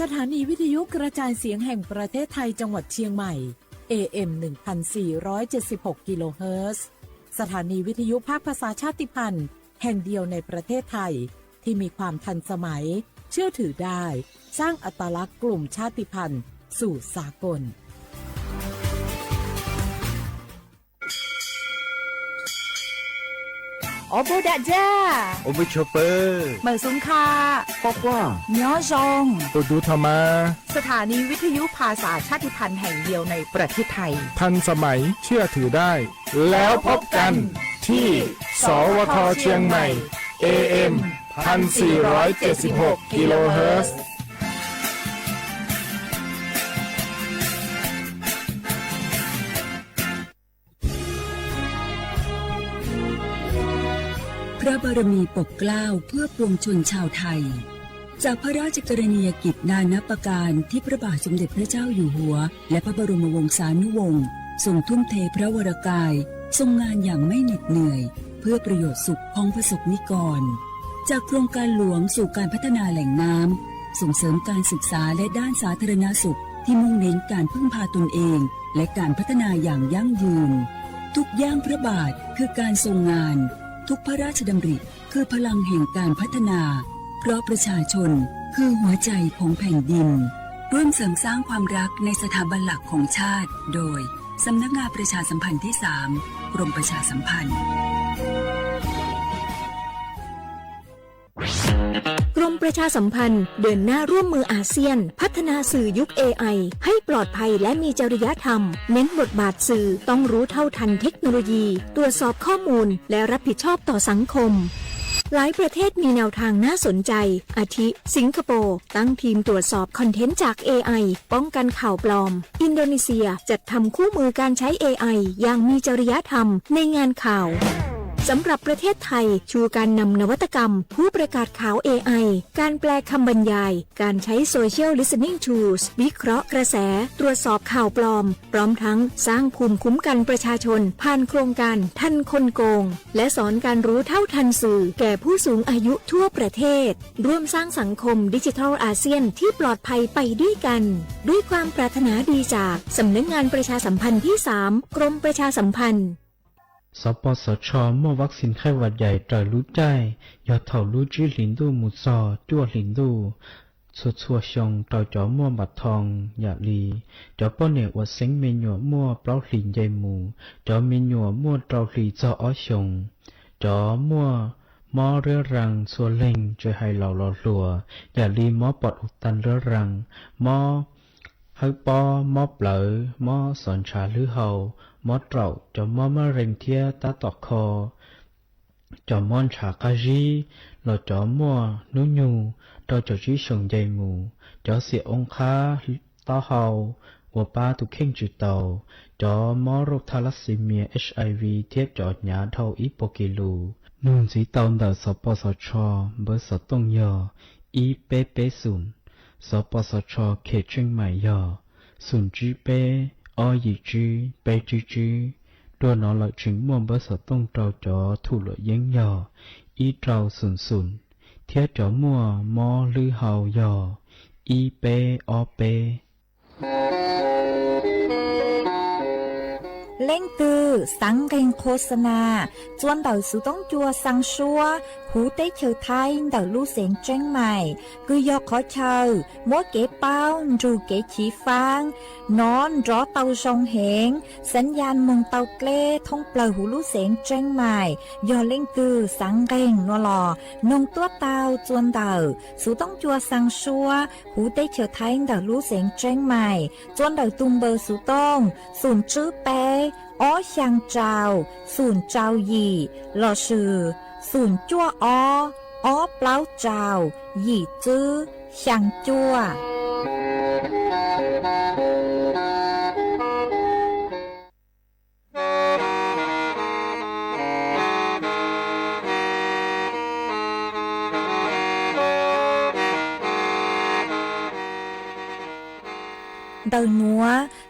สถานีวิทยุกระจายเสียงแห่งประเทศไทยจังหวัดเชียงใหม่ AM 1476 กิโลเฮิรตซ์สถานีวิทยุภาคภาษาชาติพันธุ์แห่งเดียวในประเทศไทยที่มีความทันสมัยเชื่อถือได้สร้างอัตลักษณ์กลุ่มชาติพันธุ์สู่สากลโอโบดาจ้าโอเบชอเปอร์เหมอซุงคาปอกว่าเนาะจงตัวดูธรรมาสถานีวิทยุภาษาชาติพันธุ์แห่งเดียวในประเทศไทยทันสมัยเชื่อถือได้แล้วพบกันที่สวทเชียงใหม่ AM 1476 กิโลเฮิรตซ์พระบารมีปกเกล้าเพื่อปวงชนชาวไทยจากพระราชกรณียกิจนานับประการที่พระบาทสมเด็จพระเจ้าอยู่หัวและพระบรมวงศานุวงศ์ทรงทุ่มเทพระวรกายทรงงานอย่างไม่เหน็ดเหนื่อยเพื่อประโยชน์สุขของประสบนิกรจากโครงการหลวงสู่การพัฒนาแหล่งน้ำส่งเสริมการศึกษาและด้านสาธารณสุขที่มุ่งเน้นการพึ่งพาตนเองและการพัฒนาอย่างยั่งยืนทุกย่างพระบาทคือการทรงงานทุกพระราชดำริคือพลังแห่งการพัฒนาเพราะประชาชนคือหัวใจของแผ่นดินร่วมเสริมสร้างความรักในสถาบันหลักของชาติโดยสำนักงานประชาสัมพันธ์ที่ 3 กรมประชาสัมพันธ์กรมประชาสัมพันธ์เดินหน้าร่วมมืออาเซียนพัฒนาสื่อยุค AI ให้ปลอดภัยและมีจริยธรรมเน้นบทบาทสื่อต้องรู้เท่าทันเทคโนโลยีตรวจสอบข้อมูลและรับผิดชอบต่อสังคมหลายประเทศมีแนวทางน่าสนใจอาทิสิงคโปร์ตั้งทีมตรวจสอบคอนเทนต์จาก AI ป้องกันข่าวปลอมอินโดนีเซียจัดทำคู่มือการใช้ AI อย่างมีจริยธรรมในงานข่าวสำหรับประเทศไทยชูการนำนวัตกรรมผู้ประกาศข่าว AI การแปลคำบรรยายการใช้ Social Listening Tools วิเคราะห์กระแสตรวจสอบข่าวปลอมพร้อมทั้งสร้างภูมิคุ้มกันประชาชนผ่านโครงการทันคนโกงและสอนการรู้เท่าทันสื่อแก่ผู้สูงอายุทั่วประเทศร่วมสร้างสังคมดิจิทัลอาเซียนที่ปลอดภัยไปด้วยกันด้วยความปรารถนาดีจากสำนักงานประชาสัมพันธ์ที่ 3 กรมประชาสัมพันธ์สปสช.มั่ววัคซีนไข้หวัดใหญ่จอยรู้ใจยอดเถ่ารู้จื้อหลินดูหมุดซอจั่วหลินดูชัวชงต่อจอมั่วบัดทองอย่าลีจอป้อเนี่ยอวดเซ็งเมนหยัวมั่วเปล่าหลินใหญ่หมูจอเมนหยัวมั่วเตาหลีจออ้อชงจอมั่วมอเรือรังสัวเล่งช่วยให้เหล่าหล่อหลัวอย่าลีมอปอดอุตันเรือรังมอให้ปอมอเปล่ามอสอนชาลือเฮามอเต่าจอมอมะเร็งเทียตาตอกคอจอมอนฉากาจีหล่อจอมัวนุญูต่อจอจีชงใจหมูจอเสียองค้าต้อเฮาหัวป้าตุกเข่งจุดเต่าจอมอโรคทาลัสซีเมีย HIV เทียบจอดหยาเท่าอีโปกิลูนูนสีเตาเดาสปสชเบอร์สต้งยออีเปเปศูนย์สปสชเขตเชียงใหม่ยอศูนย์จีเปอยีจีเปจีจีตัวน้องหลักถึงม่วงเบอร์สต้องเจ้าจอถูกหลดยังยออีเจ้าศูนย์เทียจอมั่วมอลือเฮายออีเปอเปเล่งตือสังเกงโฆษณาจวนเต่าสุต้องจัวสังชัวหูเต้เชอไทยเต่าลู่เสียงเจ้งใหม่คือยอขอเชอมัวเก๋เป้าจูเก๋ฉีฟางนอนรอเต่าทรงเหงสัญญาณมงเต่าเกล้ท่องเปล่าหูลู่เสียงเจ้งใหม่ยอเล่งตือสังเกงนัวหลอนงตัวเต่าจวนเต่าสุต้องจัวสังชัวหูเต้เชอไทยเต่าลู่เสียงเจ้งใหม่จวนเต่าตุมเบอร์สุต้องศูนย์จื้อเป้อ้อช่างเจ้าศูนย์เจ้าหยี่หล่อชื่อศูนย์จั่วอ้อเปล่าเจ้าหยี่จื้อช่างจั่ว เตอนัว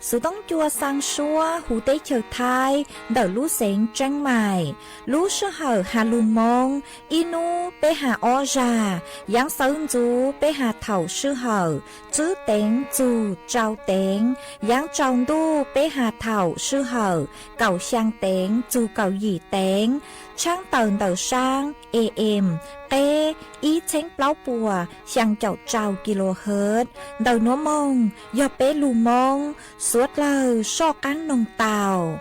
sự tông chùa sang xua hú tế chờ thai đỡ lũ xén tranh mài lũ sư hở hà lù mông inu bê hà o già giáng sơn chú bê hà thảo sư hở chứ tén chú trao tén giáng trong đu bê hà thảo sư hở cầu sang tén chú cầu gì tén trang tờn đỡ sang AM tê ý chén plau bùa sang chậu trao kHz đầu nó mông do bé lù mông suốt lời so cán nông tàu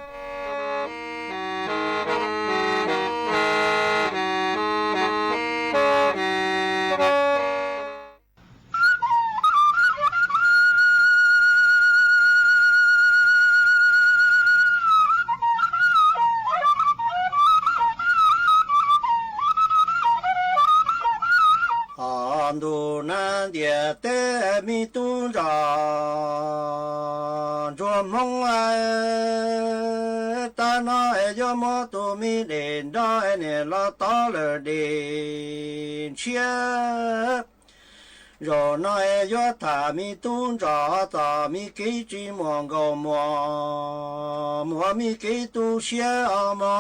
tu na địa tế mi tu ra cho mong ai ta nói cho mô tu mi đến đó nè lo to lờ đến chia rồi nói cho thả mi tu ra ta mi kỹ chỉ mong cầu mùa mi kỹ tu xia mà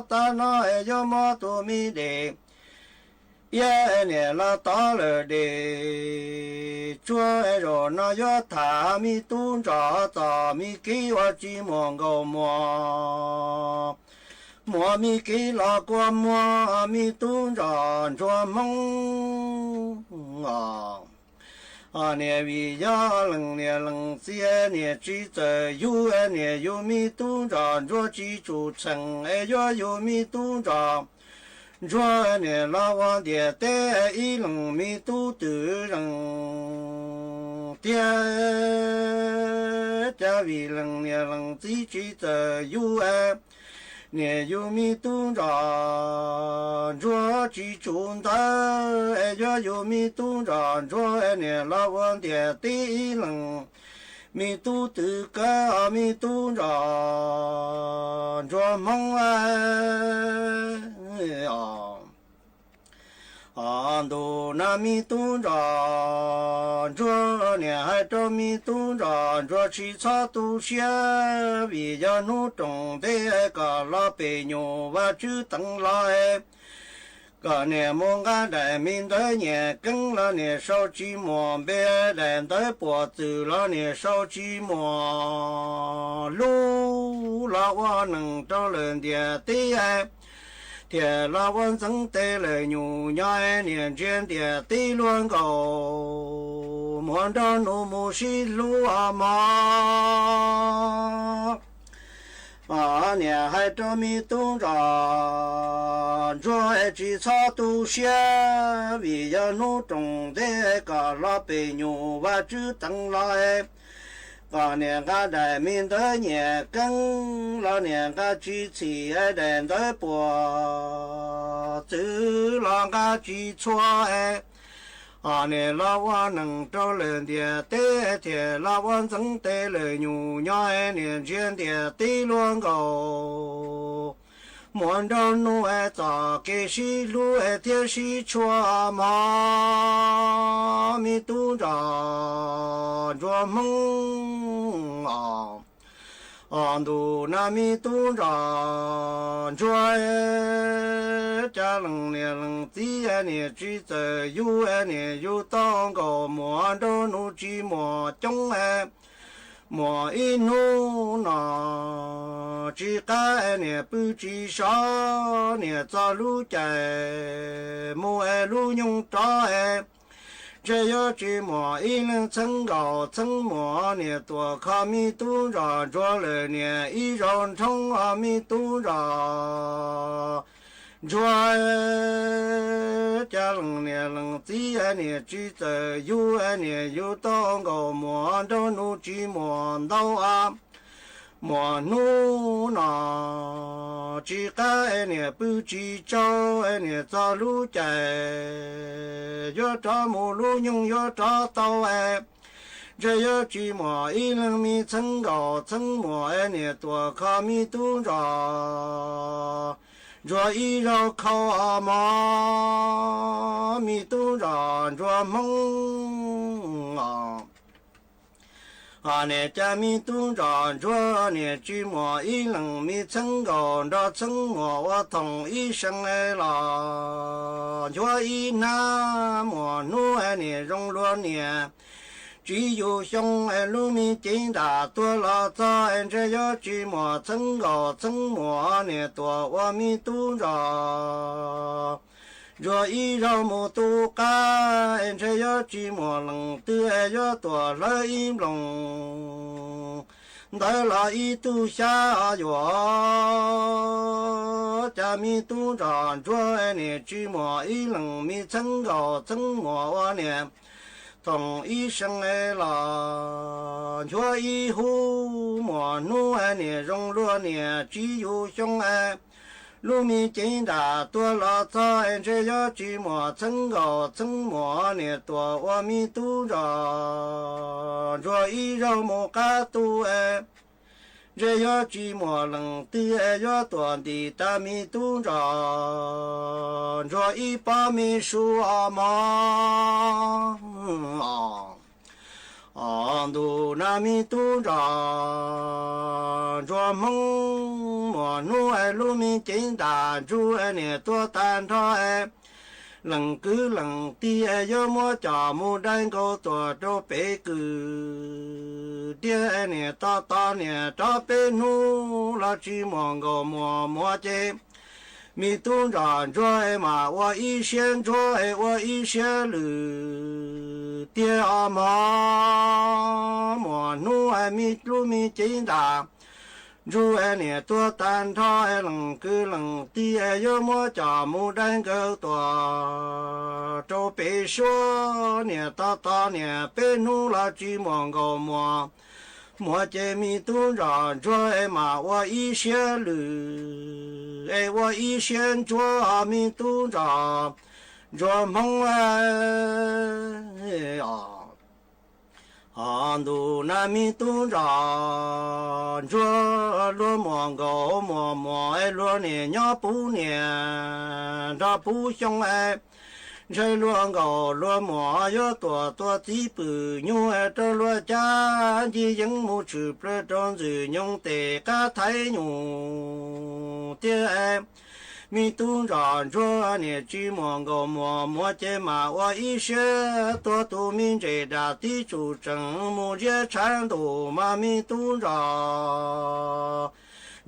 ta nói cho mô tu mi đến nè là ta lờ đề chúa rồi nó gió thả mi tu rõ ta mi kí hoa chi mong cầu mùa mi kí là qua mùa mi tu rõ chúa mong nè vì gió lần xia nè chỉ giờ yu nè yu mi tu rõ chúa chỉ chủ thành yu mi tu rõ chúa nè la hoa địa tế ý lòng mi tu tử rằng tia cha vì lần nè lần chỉ tờ yu nè yu mi tu ra chúa chỉ chúng ta yu mi tu ra chúa nè la hoa địa tế ý lòng mi tu tử ca mi tu ra chúa mong tu na mi tu ra chúa nè hai cho mi tu ra chúa chỉ cha tu xia vì gia nu trồng thế cả la bề nhô và chữ tăng lại cả nè mong cái đại minh tới nhẹ cứng là nè sau chi mò bé đại tới bỏ từ là nè sau chi mò lu là hoa nâng cho lần địa tí thiệt làวันsống tê lời nhủ nhai niệm trên thiệt tí luôn cầu muốn đón nụ mù xí lu nè hai cho mi tu ra cho chỉ cho tu xia vì giờ nụ trồng thế cả là bề nhủ và chữ tăng lại cả nè cả đại minh tới nhẹ căng là nè cả chỉ đèn tới bỏ chữ là cả chỉ chua nè là hoa nâng cho lên địa tế thiệt là hoa sống tế lời nhủ nhai nè trên địa tế luôn cầu muốn đâu nu ta cái gì lu thiên sĩ chua mà mi tu ra cho mong tu na mi tu ra cho cha lần nè lần tí nè chỉ giờ yu nè yu tông cầu muốn đâu nu chỉ muốn trong mùa in nu nọ chỉ cái nè bự chỉ sao nè cho lũ chạy mùa lũ nhung cho chỉ có chỉ mùa in chân gạo chân mùa nè tua khá mi tu ra cho lời nè ý rong thông mi tu ra chúa cha lần nè lần tí nè chỉ giờ yu nè yu tông cầu mùa đâu nu chỉ mùa đâu mùa nu nọ chỉ cái nè bự chỉ cho nè cho lũ chạy yo cho mùa lũ nhung yo cho tàu chỉ có chỉ mùa in mi chân gạo chân mùa nè tua khá mi tu ra rồi ý rau khâu mà mi tu ra rồi mong 年家米东长着年举莫一冷米成高着成莫我同一生来了，着一那莫努年容罗年。只有兄爱路米进大多了早，这要举莫成高成莫年多我米东着。若一绕木都干，这要寂寞冷的要多了一笼，带了一度下药，家米都长着呢寂寞一冷米成高成莫我呢，同一生来了，若一户莫努呢容落呢只有兄爱。路米进大多了早，这要寂寞成高成莫呢多我米都着，若一绕木嘎都这要寂寞冷的要多的大米都着，若一把米数嘛都那米都着，着梦莫努路米进大住呢多单着冷个冷的要么家木蛋糕多着白个的呢大大呢着白努了寂寞个莫的。米东长着嘛，我一先着我一先路，爹妈莫努米路米进大，住呢多单他冷个冷的要么家木蛋糕多，着白说呢大大呢白努了寂寞个莫见米东长着嘛，我一先路。我一先着米都着梦都那米都着罗莫高莫罗年伢不年着不凶这罗高罗莫要多几步牛这罗家的荧幕吃不着子牛的个太牛的米东长着呢寂寞个莫见嘛我一些多民这大地主政木这产都嘛米东长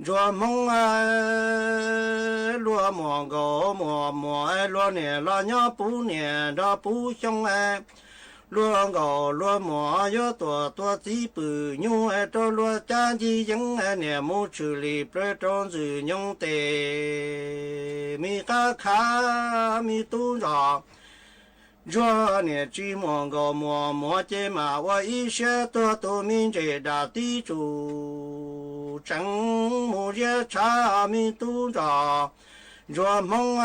着梦罗莫高莫罗呢老娘不念着不凶罗高罗莫要多几步牛着罗家的人呢木处理不着子牛的米嘎卡米都着着呢寂寞个莫见嘛我一些多民这大地主政木这茶米都着着梦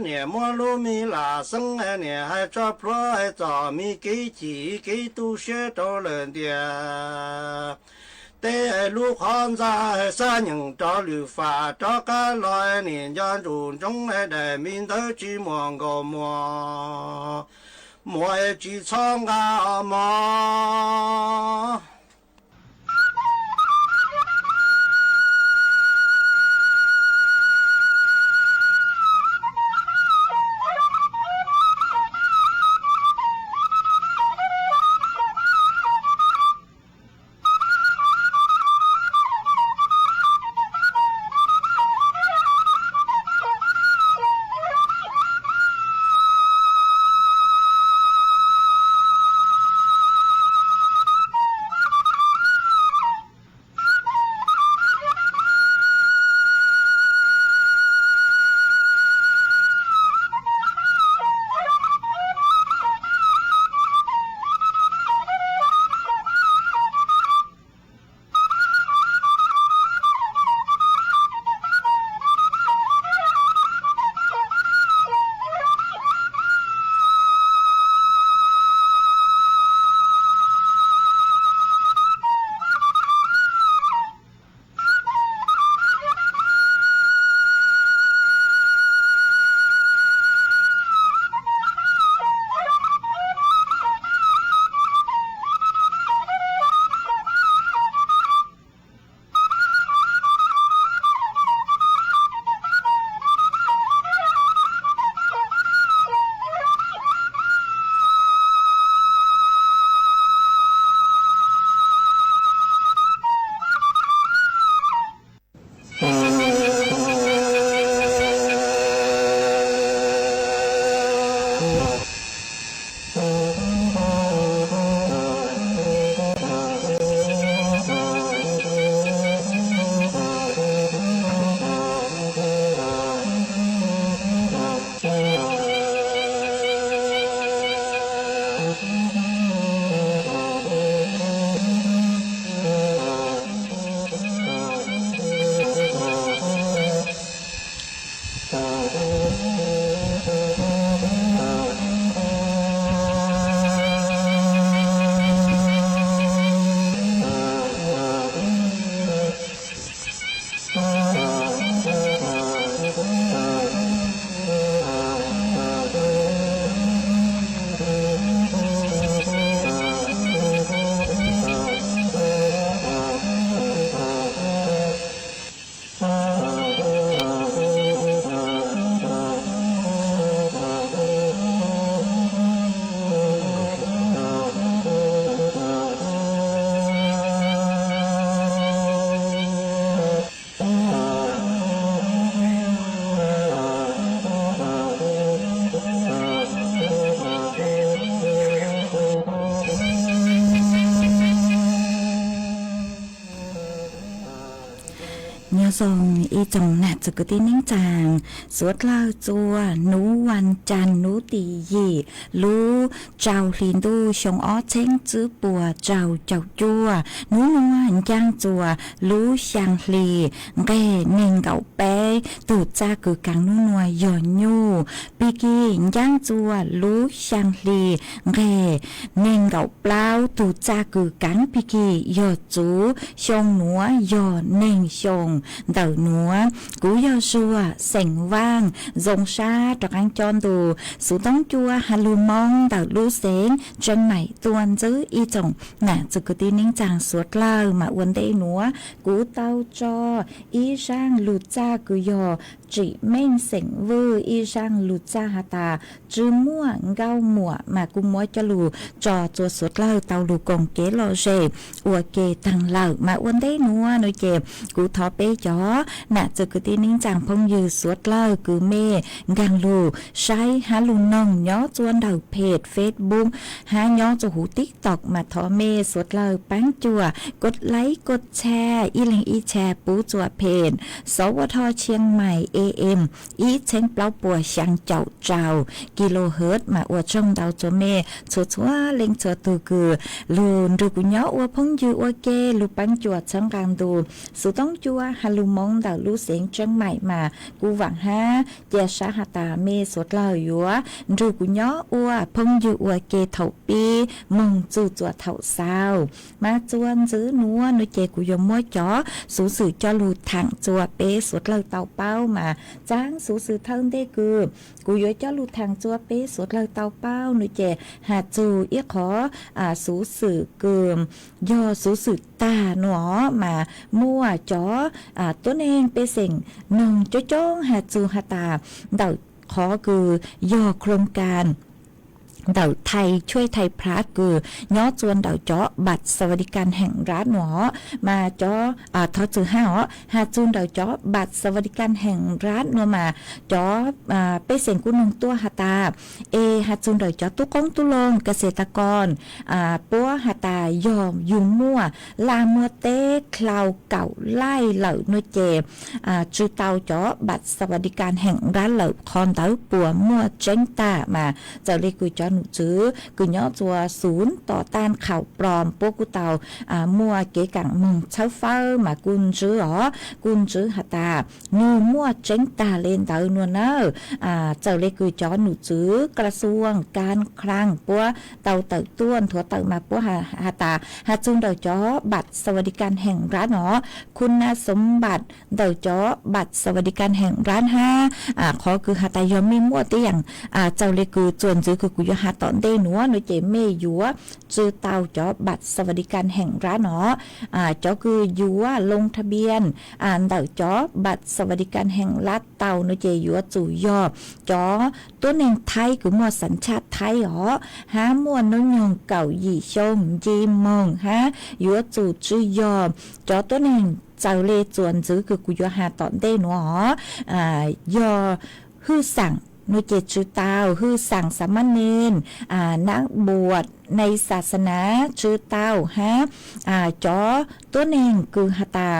呢莫路米拉生呢还着不还着米给都学着人的带路行在三人着律法着干来年家中的民的寂寞个莫去唱嘛ส่งอีจงหนัดจุกตินิ่งจางสวดเล่าจัวหนูวันจันหนูตียี่รู้เจ้าลินดูชงอ้อเช้งจื้อปัวเจ้าจัวหนูนัวย่างจัวรู้ช่างลีแก่เน่งเก่าเป้ตูจ้าคือกังนูนัวย่อนยูปีกี้ย่างจัวรู้ช่างลีแก่เน่งเก่าเปล่าตูจ้าคือกังปีกี้ย่อจูชงหนัวย่อเน่งชงเต่าหนัวกูย่อชัวเสียงว่างจงชาตระกังจอนดูสูต้องจัวฮาลูมองเต่ารู้เสียงจังใหม่ตัวนจื้ออีจงหน้าจุกตีนิ่งจางสวดเล่ามาอวนได้หนัวกูเต้าจออีช่างลูจ้ากูย่อจีเม่งเสียงวืออีช่างลูจ้าฮาตาจื้อมั่วเก้าหมัวมากูมัวจะลูจอจัวสวดเล่าเต่าลูกงเกลอเจอัวเกตังเล่ามาอวนได้หนัวหนูเจ็บกูทอเป้จอหน้าจุกตีนิ่งจางพงยือสวดเล่ากูเมกังลูใช้ฮาลูน้องย้อจวนเดาเพจเฟซบุ๊กหาย้อจะหูติ๊กตอกมาทอเมสวดเล่าปังจัวกดไลค์กดแชร์อีลิงอีแชร์ปูจัวเพจสวทเชียงใหม่ AM อีเชงเปล่าปัวช่างเจ้ากิโลเฮิรตซ์มาอวดช่องดาวจัวเมชัวเล็งเจอตัวคือลูนดูกุญย้ออวพงยืออวเกลูปังจัวช่างกลางดูสุต้องจัวฮาลูมองดาวลูเสียงเชียงใหม่มากูหวังฮะเจชาฮาตาเมสวดเล่าอยู่ดูกุญย้ออวพงยืออวเกเถาปีมงจูจัวเถาซาวมาจวนซื้อนัวนุเจกุยมวยจอสูสื่อจอลูทางจัวเปสวดเล่าเตาเป้ามาจ้างสูสื่อเท่าได้คือกุยจอลูทางจัวเปสวดเล่าเตาเป้านุเจหาจูเอียขอสูสื่อเกิมย่อสูสื่อตาหนอมามั่วจอตัวเองเปเส่งนงจ้องหาจูหาตาเดาขอคือย่อโครงการเดาไทยช่วยไทยพระคือย้อจวนเดาเจาะบัตรสวัสดิการแห่งรัฐหนอมาเจาะทอจือห้าหาจูนเดาเจาะบัตรสวัสดิการแห่งรัฐหนอมาเจาะเปเสียงกุนงตัวหาตาหาจูนเดาเจาะตุกงตุลงเกษตรกรปัวหาตายอมยุงมั่วลาเมื่อเต้คลาวเก่าไล่เหล่านุเจจูเตาเจาะบัตรสวัสดิการแห่งรัฐเหล่าคอนเตาปัวมั่วเจงตามาจะเรียกกุจอจื้อกุญย้อจัวศูนย์ต่อต้านข่าวปลอมพวกกูเตามัวเก๋กังมึงเช้าเฝ้ามากุญจื้อกุญจื้อหาตานูมัวเจงตาเล่นเตานัวเนอเจ้าเล็กกุญจ้อหนูจื้อกระทรวงการคลังปัวเตาเตาต้วนถั่วเตามาปัวหาตาหาจุนเตาจ้อบัตรสวัสดิการแห่งรัฐหนอคุณสมบัติเตาจ้อบัตรสวัสดิการแห่งรัฐขอคือหาตายอมไม่มั่วตีอย่างเจ้าเล็กกุญจวนจื้อคือกุญหาตอนได้หนัวหนูเจเมยัวจื้อเตาจอบัตรสวัสดิการแห่งรัฐหนอจอคือยัวลงทะเบียนเตาจอบัตรสวัสดิการแห่งรัฐเตาหนูเจยัวจู่ยอจอตัวเองไทยคือมัวสัญชาติไทยหามัวน้องยองเก่าหยี่ชงจีมงยัวจู่จื้อยอจอตัวเองเจ้าเลจวนจื้อคือกุยหาตอนได้หนัวยอฮือสั่งนุเจจือเตาคือสั่งสามเณรนักบวชในศาสนาจือเตาจอตัวเองคือหาตา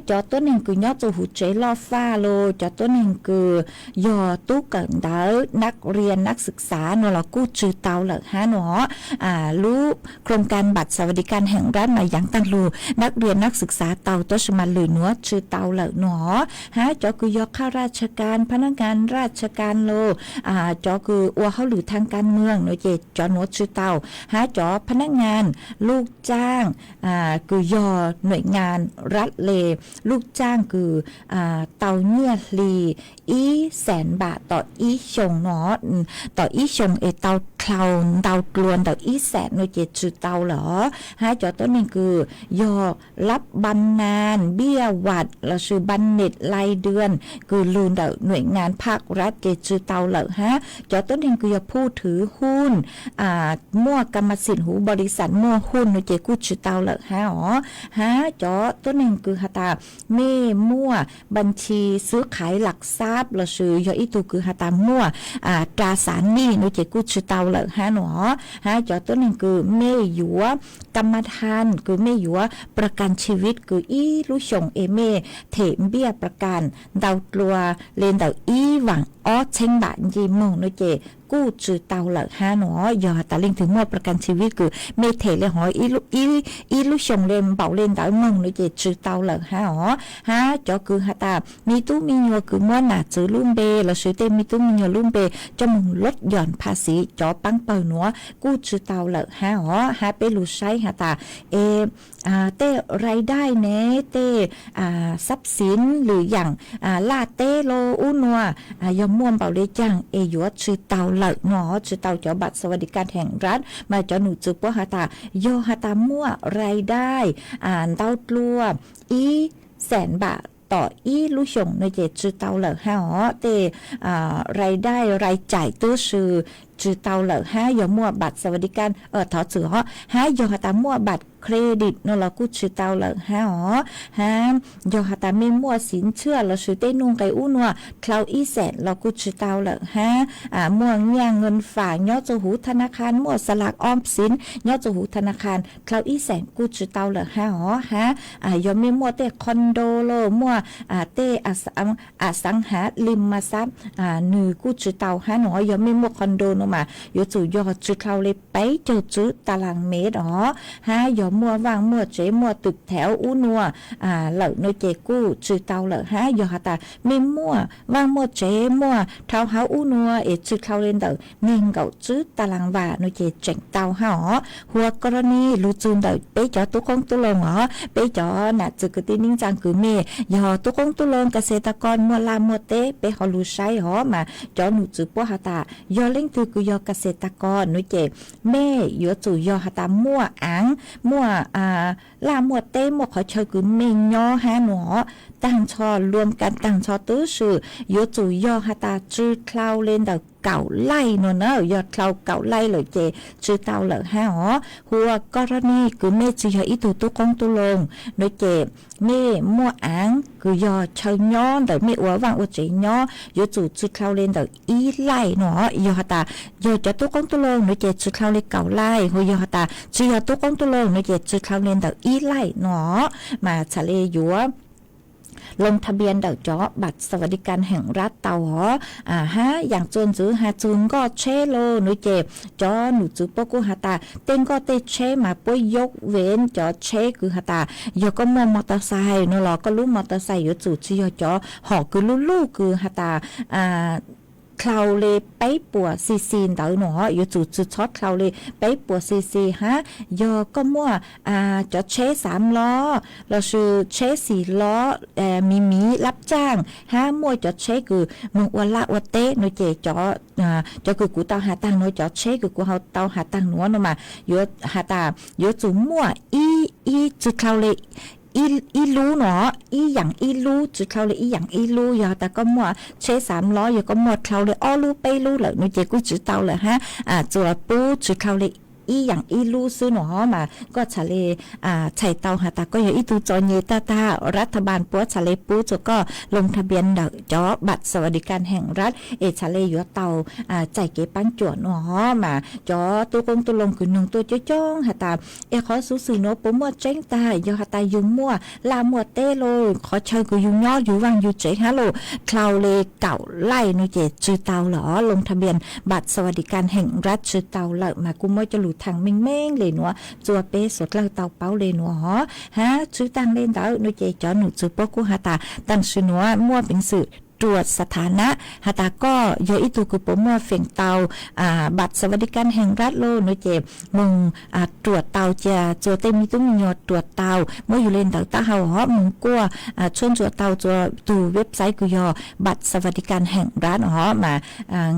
จอตัวหนึ่งคือยอดจูหูเจลอฟ้าโลจอตัวหนึ่งคือยอตู้เกิดดาวนักเรียนนักศึกษาหนูเรากู้จือเตาเหล่าหนอรู้โครงการบัตรสวัสดิการแห่งรัฐมาอย่างตั้งรูนักเรียนนักศึกษาเตาตัวสมาหรือหนัวจือเตาเหล่าหนอจอคือยอข้าราชการพนักงานราชการโลจอคืออัวเขาหรือทางการเมืองหนูเจจอหนัวจือเตาจอพนักงานลูกจ้างคือยอหน่วยงานรัฐเลลูกจ้างคือเตาเนียลี100,000 บาทต่ออีชงเนาะต่ออีชงเตาคลาวเตากลวนต่ออีแสนโนเจจือเตาเหรอจอตัวนี้คือยอรับบำนาญเบี้ยหวัดเราชื่อบันเน็ตรายเดือนคือลูนเดาหน่วยงานภาครัฐเจจือเตาเหรอจอตัวนี้คือยอผู้ถือหุ้นมั่วกรรมสิทธิ์หูบริษัทมั่วหุ้นโนเจกู้จือเตาเหรอจอตัวนี้คือห ตาเม่มั่วบัญชีซื้อขายหลักทรัพย์ละชื่อยออีตูคือหาตามั่วตราสารหนี้นูเจกูชื่อเตาละฮะหนอฮะจอตัวนึงคือเม่หยัวกรรมธานคือเม่หยัวประกันชีวิตคืออีลุชงเอเม่เถมเบี้ยประกันดาวกลัวเลนดาวอีหวังอ้อเชงบะยีมงนูเจกู้จือเตาเหล่าฮะหนอยอตาเล่งถึงมั่วประกันชีวิตคือเมเทเลยหออีลุชงเลนเบาเลนดาวมงนูเจจือเตาเหล่าฮะหอฮะจอคือฮะตามีตู้มียัวคือมั่วหนาจือลุ่มเบแล้วซื้อเต้มีตู้มียัวลุ่มเบจะมึงลดหย่อนภาษีจอปังเปิลหนัวกู้จือเตาเหล่าฮะหอฮะเปรูใช้ฮะตาเต้รายได้เนเต้ทรัพย์สินหรืออย่างลาเต้โลอุนัวยอมม่วมเบาเลยจังยัวจือเตาเหล่าหนอจือเตาจอบัตรสวัสดิการแห่งรัฐมาจอหนูจือปัวฮะตาโยฮะตามั่วรายได้เต้าตลัว100,000 บาทต่ออีลุชงในเจจือเตาเหล่าฮะอ๋อเตรายได้รายจ่ายตู้ซื้อจือเตาเหล่าฮะยอมั่วบัตรสวัสดิการถอดสือฮะยอฮะตามั่วบัตรเครดิตเนาะเรากู้ชื่อเตาเหล่าฮะอ๋อฮะยอฮะตาไม่มั่วสินเชื่อเราซื้อเต้นุ่งไก่อู้นัวคลาวอีแสนเรากู้ชื่อเตาเหล่าฮะมั่วเงี้ยเงินฝากย่อจะหูธนาคารมั่วสลากออมสินย่อจะหูธนาคารคลาวอีแสนกู้ชื่อเตาเหล่าฮะอ๋อฮะยอไม่มั่วเต้คอนโดโลมั่วเต้อสังหาริมทรัพย์นือกู้ชื่อเตาฮะหนอยอไม่มั่วคอนโดเนาะมาโยจู่ยอจือคลาวเลยไปเจอจื้อตารางเมตรอ๋อฮะยอมัววางมัวเจมัวตึกแถวอู้นัวเหล่าโนเจกู้จือเตาเหล่าฮะยอฮะตาไม่มัววางมัวเจมัวเท้าเฮาอู้นัวจือคลาวเลนเดอเมงเก่าจื้อตารางว่าโนเจเจ๋งเตาฮะอ๋อหัวกรณีลูจูนเดอไปจอตุกงตุลงอ๋อไปจอน่ะจือกตินิ่งจังคือเมยอตุกงตุลงเกษตรกรมัวลามัวเตไปฮอลูใช้อ๋อมาจอหนูจือปัวฮะตายอเล่งตือกุยอเกษตรกรโนเจแม่ยอจู่ยอฮะตามัวอังมัวลามัวเต้มัวขอเชยคือเมงยอฮะหนอต่างชอรวมกันต่างชอตื้อสื่อยอจู่ยอฮะตาจื้อคลาวเลนเดอเก่าไล่เนอะยอดคลาวเก่าไล่เลยเจจื้อเตาเหล่าฮะอ๋อหัวกรณีคือแม่จื้ออีตุตุกงตุลงโนเจแม่มัวอังคือยอเชยย้อนเดอแม่อัววางอัวเจย้อยอจู่จื้อคลาวเลนเดออีไล่เนาะยอฮะตายอจะตุกงตุลงโนเจจื้อคลาวเลเก่าไล่หัวยอฮะตาจื้อยอตุกงตุลงโนเจจื้อคลาวเลนเดออีไล่เนาะมาทะเลยัวลงทะเบียนเดาจอบัตรสวัสดิการแห่งรัฐเตาหอฮะอย่างจนจื้อหาจุนก็เชโลหนูเจ็บจอหนูจื้อปกุหาตาเต้นก็เตเชมาป่วยยกเว้นจอเชคือหาตายก็มอมอเตอร์ไซค์เนาะเราก็รู้มอเตอร์ไซค์อยู่จู่ที่จอหอคือลู่คือหาตาคลาวเลไปปัวซีเดาหนออยู่จู่จุดช็อตคลาวเลไปปัวซีฮะยอก็มั่วจอเช3 ล้อเราชื่อเช4 ล้อมีรับจ้างฮะมั่วจอเชคือมึงอวละอวเตโนเจจอคือกูเตาหาตังโนจอเชคือกูเฮาเตาหาตังหนัวเนาะมาอยู่หาตาอยู่จู่มั่วอีจุดคลาวเลอีรู้เนาะอีอย่างอีรู้จุดเขาเลยอีอย่างอีรู้ยอแต่ก็มัวเช3 ล้ออยู่ก็หมดเขาเลยอ้อรู้ไปรู้เลยนูเจกูจุดเตาเลยฮะจัวปูจุดเขาเลยอีอย่างอีรู้ซื้อหนอมาก็ทะเลไฉเตาหาตาก็อยู่อีตูจอเยตารัฐบาลปัวทะเลปูจุก็ลงทะเบียนจอบัตรสวัสดิการแห่งรัฐทะเลอยู่เตาใจเก็บปันจวนหนอมาจอตัวกงตัวลงคือ1ตัวจ้องหาตาขอสู้ๆเนาะปมัวเจ้งตายอหาตายุ่งมั่วลามัวเต้โลขอเชิญคือยุ่งย่ออยู่วังอยู่เจฮัลโหลคลาวเลเก่าไล่นูเจจือเตาหรอลงทะเบียนบัตรสวัสดิการแห่งรัฐจือเตาละมากุมจะหลุดทางเม่งเลยหนัวจัวเป้สดเล่าเตาเป้าเลยหนัวฮะจื้อตังเล่นเตาหนูเจจอหนูจื้อปกุหาตาตังชื่อหนัวมั่วเป็นสื่อตรวจสถานะหาตาก็ยออีตูคือปมัวเฟ่งเตาบัตรสวัสดิการแห่งรัฐโลหนูเจมึงตรวจเตาจะจัวเต็มมีตุ้งยอตรวจเตาเมื่ออยู่เล่นเตาตาเฮาฮอมึงกลัวชวนจัวเตาจัวดูเว็บไซต์กุยอบัตรสวัสดิการแห่งรัฐฮอมา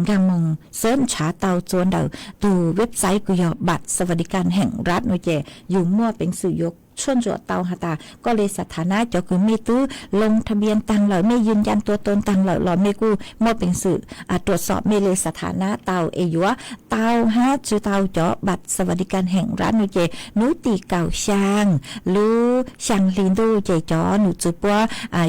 งามมึงเซิร์ชฉาเตาจวนเดาดูเว็บไซต์กุยอบัตรสวัสดิการแห่งรัฐหนูเจอยู่มั่วเป็นสื่อยก ช่วนจัวเตาหาตาก็เลยสถานะจะคือไม่ตื้อลงทะเบียนตังเหล่าไม่ยืนยันตัวตนตังเหล่าหล่อไม่กู้มั่วเป็นสื่อตรวจสอบไม่เลยสถานะเตาเอยัวเตาฮะจือเตาเจาะบัตรสวัสดิการแห่งรัฐนูเจนุตีเก่าช่างรู้ช่างลินดูเจจอหนูจือปัว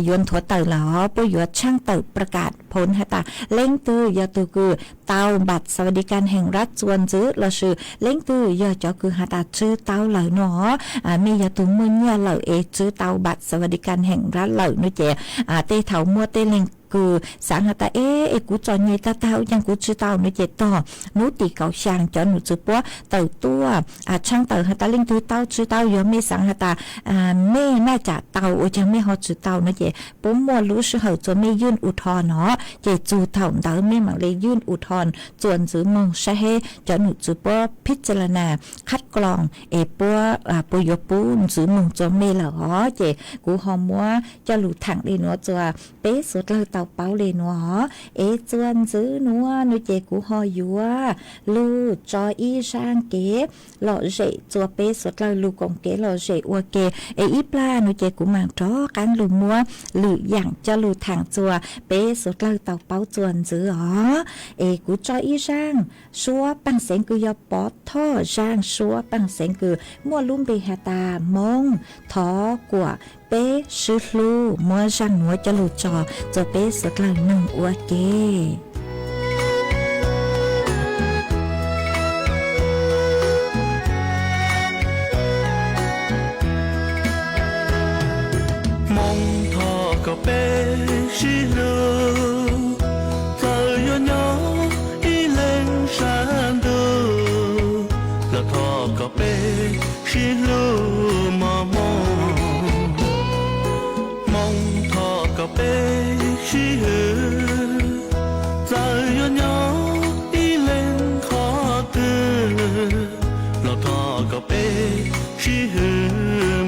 ยวนถัวเตาหล่อปยวนช่างเตาประกาศผลหาตาเล่งตื้อยาตูคือเตาบัตรสวัสดิการแห่งรัฐจวนจื้อเราชื่อเล่งตื้อยาเจาะคือหาตาจื้อเตาเหล่าเนาะมียาตูมือเนี่ยเหล่าจื้อเตาบัตรสวัสดิการแห่งรัฐเหล่านูเจเตเถามัวเตเล่งคือสางหาตากูจอนยี่ตาเต้ายังกูจื้อเต้าหนูเจต่อหนูตีเก่าช่างจอนหนูจื้อปัวเต่าตัวช่างเต่าหาตาเล่งตื้อเต้าจื้อเต้ายอมไม่สางหาตาไม่น่าจะเต่าโอจังไม่ฮอจื้อเต้าหนูเจปุ๊มมัวรู้สึกเหาจนไม่ยื่นอุทธรณ์เนาะเจจูเต่าเต่าไม่หมั่งเลยยื่นอุทธรณ์จวนจื้อมองใช่ให้จอนหนูจื้อปัวพิจารณาคัดกรองปัวปุยปูนจื้อมองจนไม่เหรอเจกูหอมมัวจะหลุดถังเลยเนาะจัวเป๊ะสุดเลยเต่าเป้าเลยเนาะจวนซื้อนัวนูเจกูหอยัวลูจออีช่างเก๋หล่อเจจัวเป๊ะสุดเลยลูกงเก๋หล่อเจอัวเก๋อีปลานูเจกูมังจ้อกันลูมัวหรืออย่างจะลูถังจัวเป๊ะสุดเลยเต่าเป้าจวนซื้อกูจออีช่างชัวปังเสียงกูยอปอท่อช่างชัวปังเสียงกูมัวลุ่มเบหาตามงทอกว่าเป๊ะชื่อลูมัวช่างหัวจะลูจอจะเป๊ะสุดเลยหนึ่งอัวเก梦他个背是路，早有鸟一冷山路，那他个背是路嘛梦，梦他个背是路，早有鸟一冷卡的，那他个背是路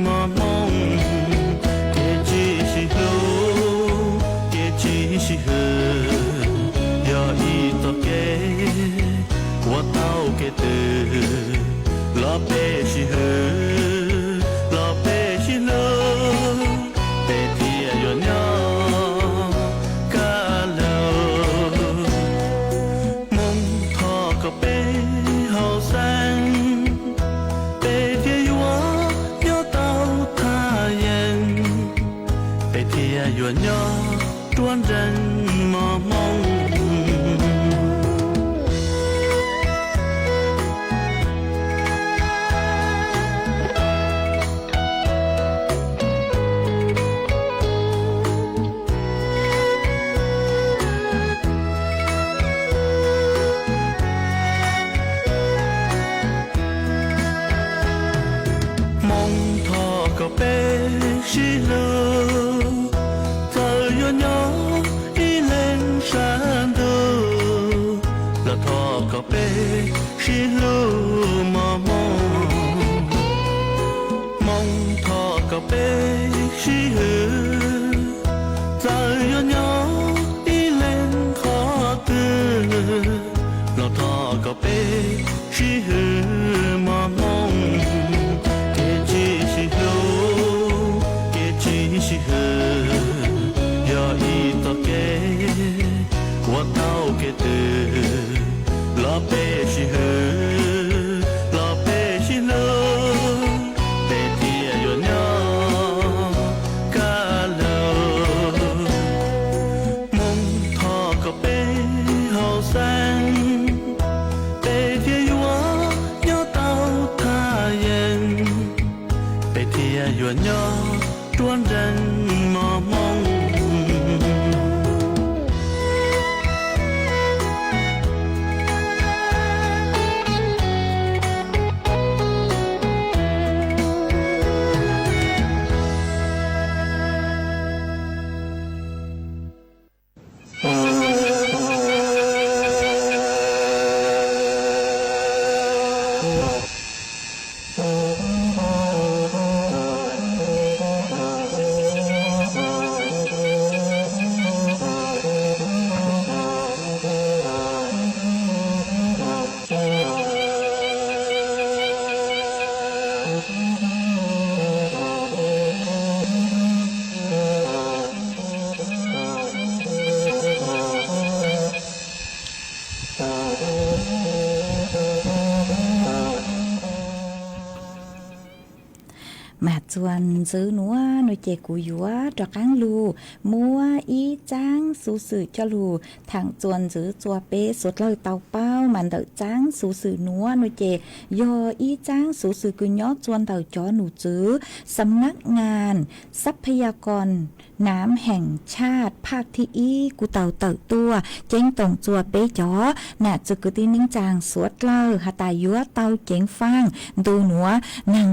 嘛梦。是河，要一道给我到给的，老北是河，老北是路，北天有鸟嘎喽，梦他个北后山，北天有我要到他眼，北天有鸟。端人嘛梦，梦他个背是路。山จวนซื้อหนัวหน่วยเจกูยัวตระกังลูมัวอีจ้างสูสื่อจะลูทางจวนซื้อจัวเป้สดเลยเตาเป้ามันเดาจ้างสูสื่อหนัวหน่วยเจยออีจ้างสูสื่อกุยอจวนเตาจอหนูจื้อสำนักงานทรัพยากรน้ำแห่งชาติภาคที่อีกูเต่าเต่าตัวเจ้งตรงจัวเป้จอน่ะจะกุตินิ่งจางสวดเล่าหาตายัวเตาเจ้งฟังดูหนัวนัง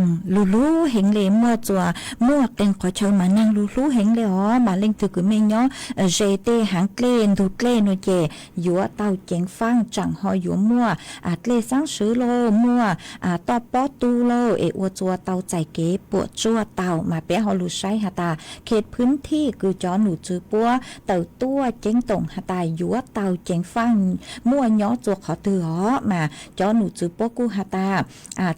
ลูเห็งเลมัวจัวมัวเก่งขอเชิญมานังลูเห็งเลอ๋อมาเล่งตึกเมยอเจเตหางเกลนดูเกลนเจยัวเตาเจ้งฟังจังหอยัวมัวเกลสังสือโลมัวตอปอตูโลเออวจัวเตาใจเก๋ปวดจัวเตามาเปะฮอลูใช้หาตาเขตพื้นที่คือจอหนูจือปัวเต่าตัวเจ้งตงหาตายัวเตาเจ้งฟังมั่วยอจัวขอตืออ๋อมาจอหนูจือปัวกูหาตา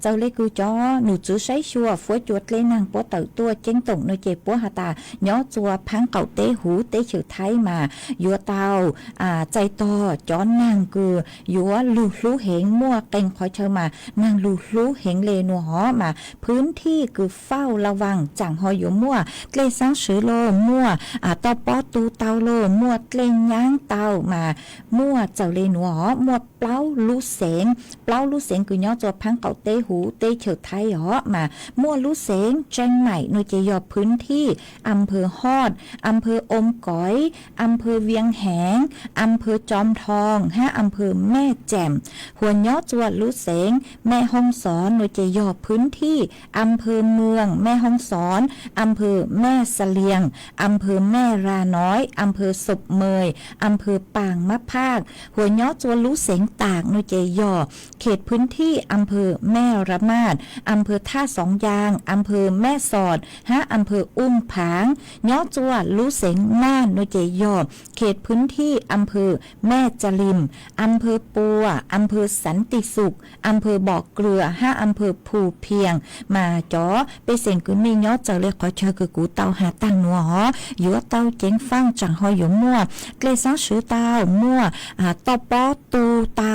เจ้าเล็กคือจอหนูจือใช้ชัวฟัวจวดเล่นางปัวเต่าตัวเจ้งตงในเจ็บปัวหาตายอจัวพังเก่าเตหูเตเฉยไทยมายัวเตาใจต่อจอนางคือยัวลูเหงมั่วเก่งคอยเชอมานางลูเหงเลนัวหอมาพื้นที่คือเฝ้าระวังจังหออยู่มั่วเกลสังสือโลมั่วตอปอตูเตาโลมั่วเกลย่างเตามามั่วเจ้าเลนัวหอมั่วเปล่าลูเสงคือยอจัวพังเก่าเตหูเตเฉยไทยหอมามั่วลูเสงแจ้งใหม่หน่วยเจยอพื้นที่อำเภอฮอดอำเภออมก๋อยอำเภอเวียงแหงอำเภอจอมทองอำเภอแม่แจ่มหัวยอจัวลูเสงแม่ฮ่องสอนหน่วยเจยอพื้นที่อำเภอเมืองแม่ฮ่องสอนอำเภอแม่เสลียงอำเภอแม่ราน้อยอำเภอศพเมยอำเภอปางมะพร้าวหัวยอจัวลูเสงตากหน่วยเจยอเขตพื้นที่อำเภอแม่ระมาดอำเภอท่าสองยางอำเภอแม่สอดอำเภออุ้มผางยอจัวลูเสงน่านหน่วยเจยอเขตพื้นที่อำเภอแม่จลิมอำเภอปัวอำเภอสันติสุขอำเภอบ่อเกลืออำเภอภูเพียงมาจ๋อไปเสียงกุนมียอเจอเลยขอเชอคือกูเตาหาตั้งนัวหอยัวเตาเจ๋งฟังจังหออยู่มั่วเกลซังสือเตามั่วตอปอตูเตา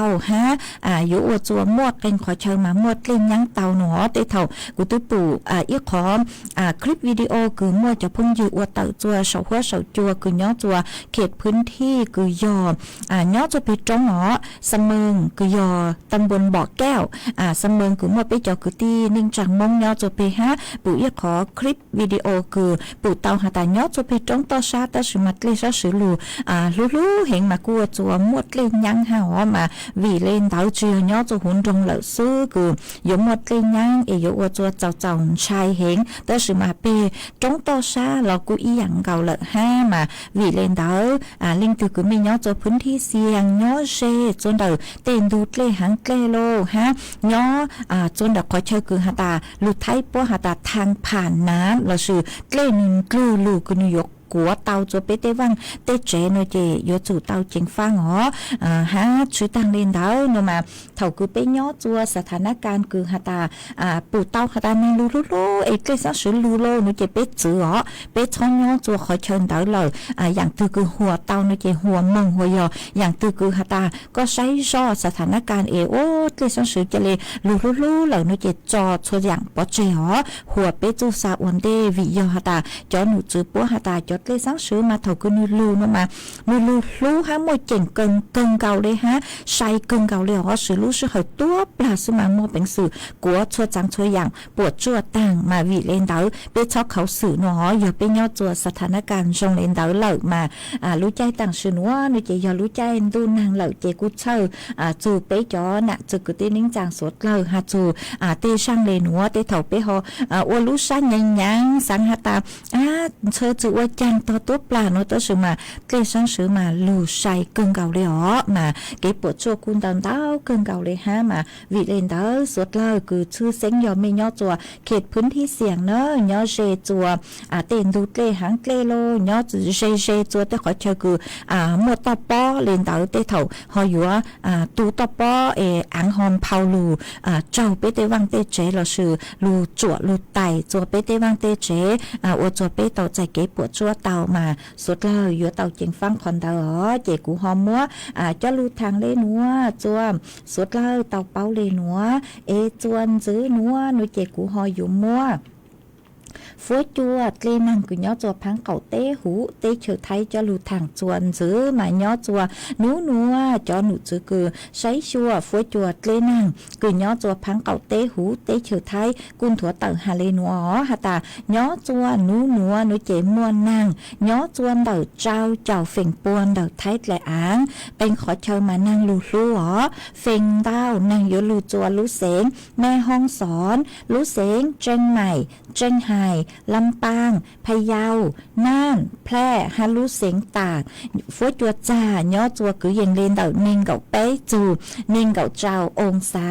อยู่อวจัวมั่วเก่งขอเชอมามั่วเกลยังเตาหนอเตเท่ากูตุ้ปู่อีขอคลิปวิดีโอคือมั่วจะพุ่งอยู่อวเตาจัวเสาหัวเสาจัวคือยอจัวเขตพื้นที่คือยอยอจะไปจงหอสมเมืองคือยอตำบลบ่อแก้วสมเมืองคือมั่วไปจอคือตีนิ่งจังมงยอจะไปปู่อีขอคลิปวิดีโอคือปู่เตาหาตายอจะไปจงต่อชาตสมัดเลซาสือลูเห็นมากัวจัวมั่วเล่นยังหอมาวีเล่นเตาเจียยอจะหุ่นตรงเหล่าซื้อคือยมดเล่นยังอยู่อวจัวเจ้าชายเห็นแต่สมาเปจงต่อชาเรากูอีหยังเก่าละมาวีเล่นเตาเล่นตือคือไม่ยอจะพื้นที่เสียงยอเชจนเดาเต้นดูเล่หังเกลโลยอจนเดาคอยเชอคือหาตาลุไทยปัวหาตาทางผ่านน้ำเราชื่อเกลนิงกลูลูกุนยกกัวเตาจะไปเตวังเตเจโนเจยจู่เตาเจงฟังหอชื่อตังเล่นเตาโนมาเท่าคือไปย่อจัวสถานการณ์คือหาตาปู่เตาหาตาในลูเอกสังสือลูโลโนเจไปจือไปช่องย่อจัวขอเชิญเตาเลยอย่างตือคือหัวเตาโนเจหัวมงหัวยออย่างตือคือหาตาก็ใช้ย่อสถานการณ์โอ้เกสังสือจะเลยลูเหล่าโนเจจอชัวอย่างปอเจหัวไปจูซาอวนเดวิยอหาตาจอหนูจือปัวหาตาจเลยสังสือมาเท่ากันลูนมาลูมวยเจ๋งเกิงเก่าเลยใช้เกิงเก่าเลยสือลูสือเหยตัวปลาสมาโมเป็นสื่อกัวชัวจังชัวอย่างปวดจั่วต่างมาวิเลนเดาไปชอบเขาสื่ออย่าไปย่อจัวสถานการณ์ชงเลนเดาเหล่ามารู้ใจต่างสื่อนัวในใจอย่ารู้ใจดูนางเหล่าเจกุเชอจูไปจอน่ะจูกุตีนิ่งจางสดเหล่าจูเตช่างเลนัวเตเท่าไปหอวลูซ่ายังสังหตาเชอจูว่าจังต่อตัวปลาโนตัวสือมาเกลซังสือมาลูใช้เกิงเก่าเลยมาเก็บปวดชัวคุณตอนเต้าเกิงเก่าเลยมาวิเลนเต้าสวดเล่าคือชื่อเซ็งยอมไม่ย่อจัวเขตพื้นที่เสี่ยงเนอะย่อเชจัวเต้นดูเตหางเกลโลย่อเชจัวแต่ขอเชคือหมดต่อป้อเลนเต้าเตเถ่าหอยว่าตูต่อป้ออังฮอมเผาลูเจ้าไปเตวังเตเจเราชื่อลูจัวลูไตจัวไปเตวังเตเจอจัวไปเต่าใจเก็บปวดชัวเต่ามาสุดเลยอยู่เต่าเจงฟังคอนเต่าเจกูหอมมัวจะลูทางเลนัวจัวสุดเลยเต่าเป้าเลนัวจวนซื้อนัวหนูเจกูหออยู่มัว phố chùa lên năng cứ nhớ chùa phán cầu tế hú tế chờ thay cho lù thẳng chuồn giữ mà nhớ chùa nú nua cho nụ chữ cứ sấy chùa phố chùa lên năng cứ nhớ chùa phán cầu tế hú tế chờ thay cun thua tờ hà lê nua hà ta nhớ chùa nú nua nú chế muôn năng nhớ chùa đầu trao chào phình buồn đầu thái lại án bên khỏi chờ mà năng lù lù phình đau năng yếu lù chùa lú sếnแม่ห้องสอนรู้เสงเชียงใหม่เชียงไฮ้ลำปางพะเยาน่านแพร่ฮารู้เสงตากฟัวจัวจ่าย่อจัวcứยังเล่นเต่านิ่งเก่าเป๊ะจูนิ่งเก่าเจ้าองศา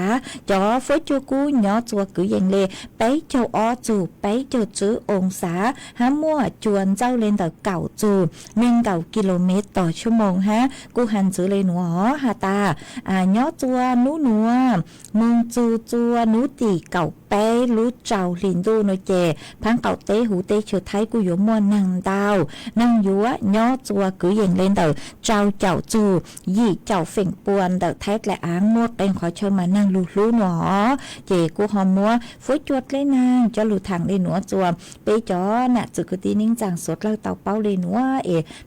จ่อฟัวจัวกูย่อจัวcứยังเล่เป๊ะเจ้าอ้อจูเป๊ะเจ้าจื้อองศาฮะมั่วจวนเจ้าเล่นเต่าเก่าจูนิ่งเก่ากิโลเมตรต่อชั่วโมงฮะกูหันจื้อเลยหนูฮาตาย่อจัวนูนัวมึงจูจัวนูตีเก่าเป๊ะรู้เจ้าลินดูโนเจพังเก่าเต้หูเต้เชิดไทยกูอยู่มัวนังดาวนังยัวย่อจัวcứยังเล่นเต่าเจ้าเจ้าจูยี่เจ้าเฝ่งปวนเต่าไทยและอ้างมดเป็นขอเชิญมานั่งลูลูหนอเจกูหอมมัวฟุ้ยจวดเลยนางจะลูทางเลยหนัวจัวไปจ่อน่ะจุกตีนิ่งจางสดเล่าเต่าเป้าเลยหนัว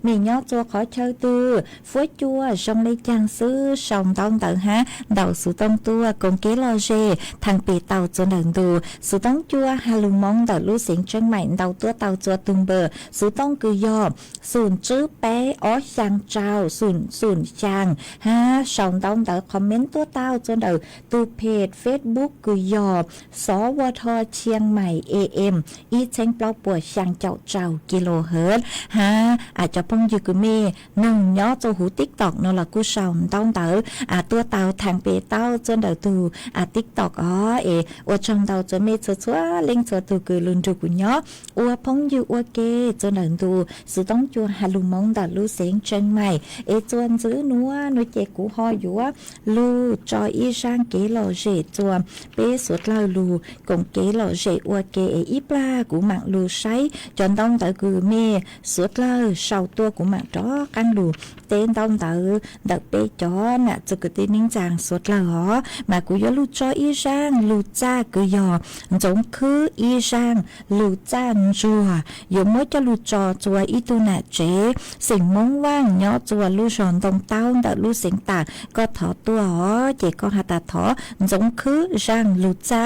มีย่อจัวขอเชิญตื้อฟุ้ยจัวชงเลยจางซื้อชงต้องเต่าฮะเต่าสูต้องตัวกงเกลอเจทางปีเต่าจนดังดูสูต้องจัวฮาลุมองเต่าลูเสียงเชียงใหม่เต่าตัวเต่าจัวตุงเบอร์สูต้องคือยอบศูนย์จื้อเป๊ะอ๋อช่างเจ้าศูนย์ช่างฮะช่องต้องเต่าคอมเมนต์ตัวเต่าจนเต่าตูเพจเฟซบุ๊กคือยอบสวทเชียงใหม่ AM อีเชงเปล่าปวดช่างเจ้ากิโลเฮิรตซ์ฮะอาจจะพงอยู่กับเมย์นึ่งย่อโจหูติ๊กตอกนั่นแหละกูช่องต้องเต่าตัวเต่าทางเปเต่าจนเต่าตูติ๊กตอกอวดช่องเต่าจะเมย์ชัวเล่งชัวตูคือลุนจูกุญย่ออวดพงอยู่อวดเกจนเต่าตูสุต้องจัวฮาลุมองเต่าลูเสียงเชียงใหม่จวนซื้อนัวเจกูฮออยู่ลูจออีช่างเกลอเจจวมเป้สุดเล่าลูกงเกลอเจอวดเกอีปลากูหมักลูใช้จนต้องเต่าคือเมย์สุดเล่าเศร้าตัวกูหมักจ้อกันลูเต้นต้องเต่าดักเป้จ้อน่ะจะกตีนิ่งจางสุดเล่าmàกูยอลูจออีช่างลูจ้ากูยอจงคืออีช่างลูจ้าจัวยมจะลูจอจัวอีตูน่ะเจสิ่งมงว่างย่อจัวลูชอนตรงเต้าแต่ลูเสียงตาก็ถอตัวเจก็หาตาถอจงคือช่างลูจ้า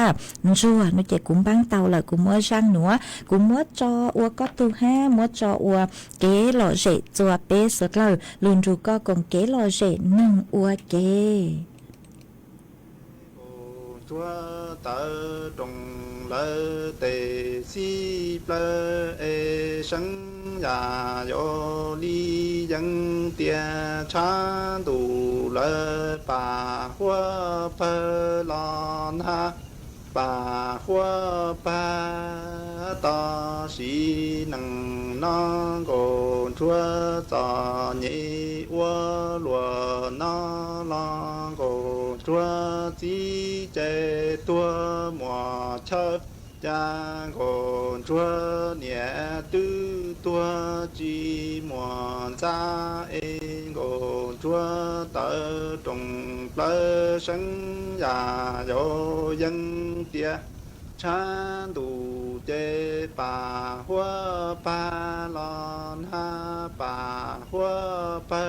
จัวนูเจกุ้มบ้างเตาละกูมัวช่างหนัวกูมัวจออัวก็ตูห้ามัวจออัวเก๋หล่อเจจัวเป๊สุดเลยลุนรูก็กงเก๋หล่อเจนึ่งอัวเก๋ chúa tớ trùng lơ tề si plơ e sân ya yo li dân tia cha tu lơ pa hoa pơ lon ha pa hoa pa ta si nằng na go chúa ta nhị hoa lúa na la go chúa chỉ chế tua mùa chơi cha còn chúa nhẹ tư tua chỉ mùa cha em còn chúa tớ trùng plơ sân già dỗ dân tia cha đủ chế bà hoa ba lon ha bà hoa ba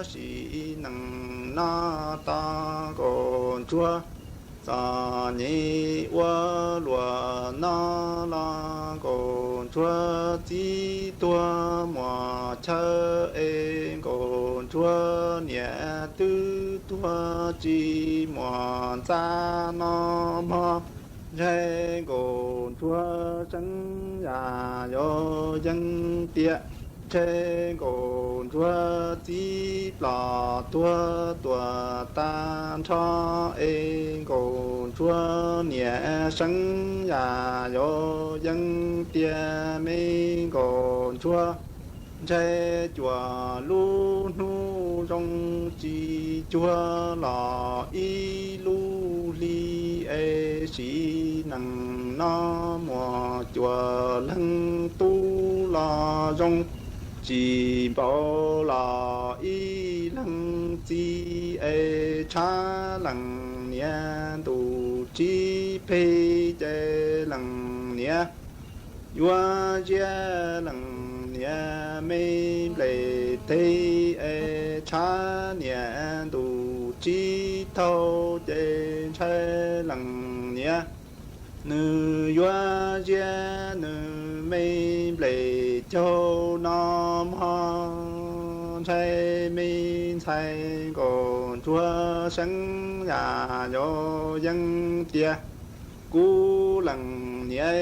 sĩ nằng na ta còn chúa sa nhị hoa lúa na la còn chúa chỉ tua mùa chờ em còn chúa nhẹ tư tua chỉ mùa cha nó mò thế còn chúa chân ya yo dân tia thế còn chúa chỉ là tua tan cho em còn chúa nhẹ sân ya yo dân tia mình còn chúa thế chùa lu nu trong chi chúa là y lu li e si nằng nó mùa chùa lăng tu là trong chỉ bảo là y lăng chi e cha lăng nia tu chi pe che lăng nia Yua gia lăng nia mê lệ thế e cha nia đủ chi thâu chế che lăng nia nữ yua gia nữ mê lệ châu nam ha che minh sai còn chúa sinh nhà yo dân tia cú lăng nia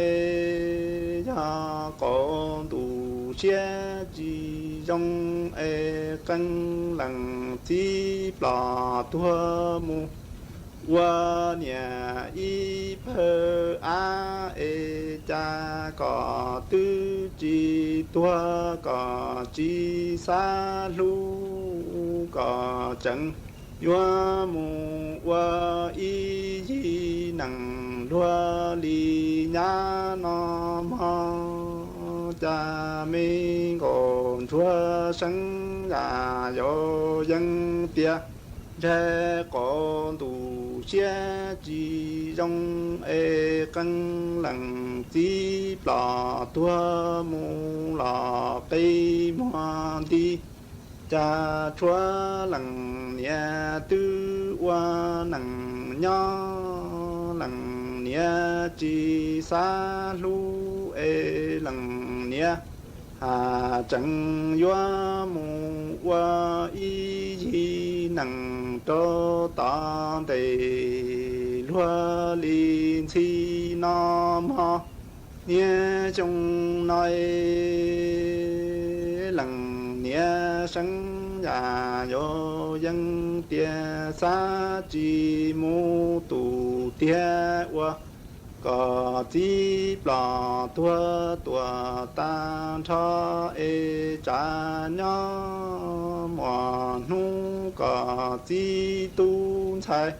ya con tu xia chỉ trong e cân lăng ti bla tua mu wa nia y phơ a e cha có tư chi tua có chi sa lu có chẳng yua mu wa y di năng lua li nhã nam ha cha mi còn chúa sinh ra yo dân tia trẻ con tu xia chỉ trong e cân lăng ti bla tua mu la cây hoa đi cha chúa lăng nia tư hoa năng nhó lăng nia chi sa lu e lăng nia hà chẳng yoa mu hoa y di năng cho ta đề lúa linh chi nam ha nia trong nói lăng nia sinh nhà yo dân tia sa chi mu tu tia wa có chi bla tua tua tan cho e cha nhớ mà nu có chi tu sai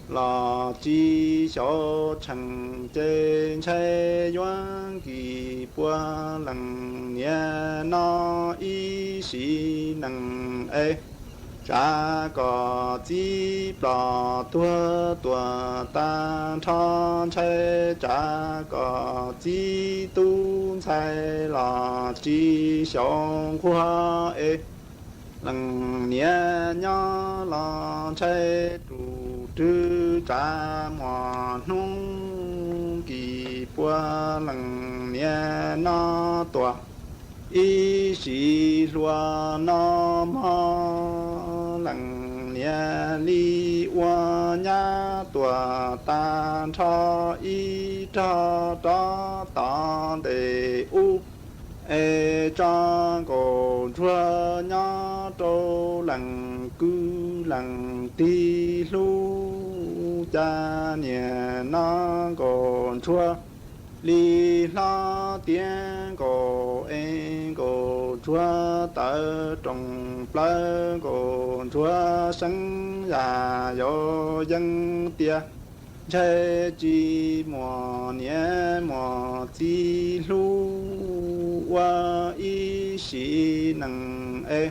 là chi cho thành trên xe doan kỳ qua lần nhẹ nó ý sĩ năng e cha có chi bla tua tua tan thon che cha có chi tu sai là chi xiong khoa e lần nhẹ nhớ là che tu trư cha mà nung kỳ qua lần nhẹ nó tua ý sĩ loa nam ha lăng nia li wa nha tua tan cha y cha ta ta de u e cha ko chua nha trâu lăng cư lăng ti lu cha nia na còn chua li la tiếng cổ en cổ chúa tờ trồng plơ cổ chúa sinh ra yo dân tia che chi mùa nhé mùa chi lu wa y sĩ năng e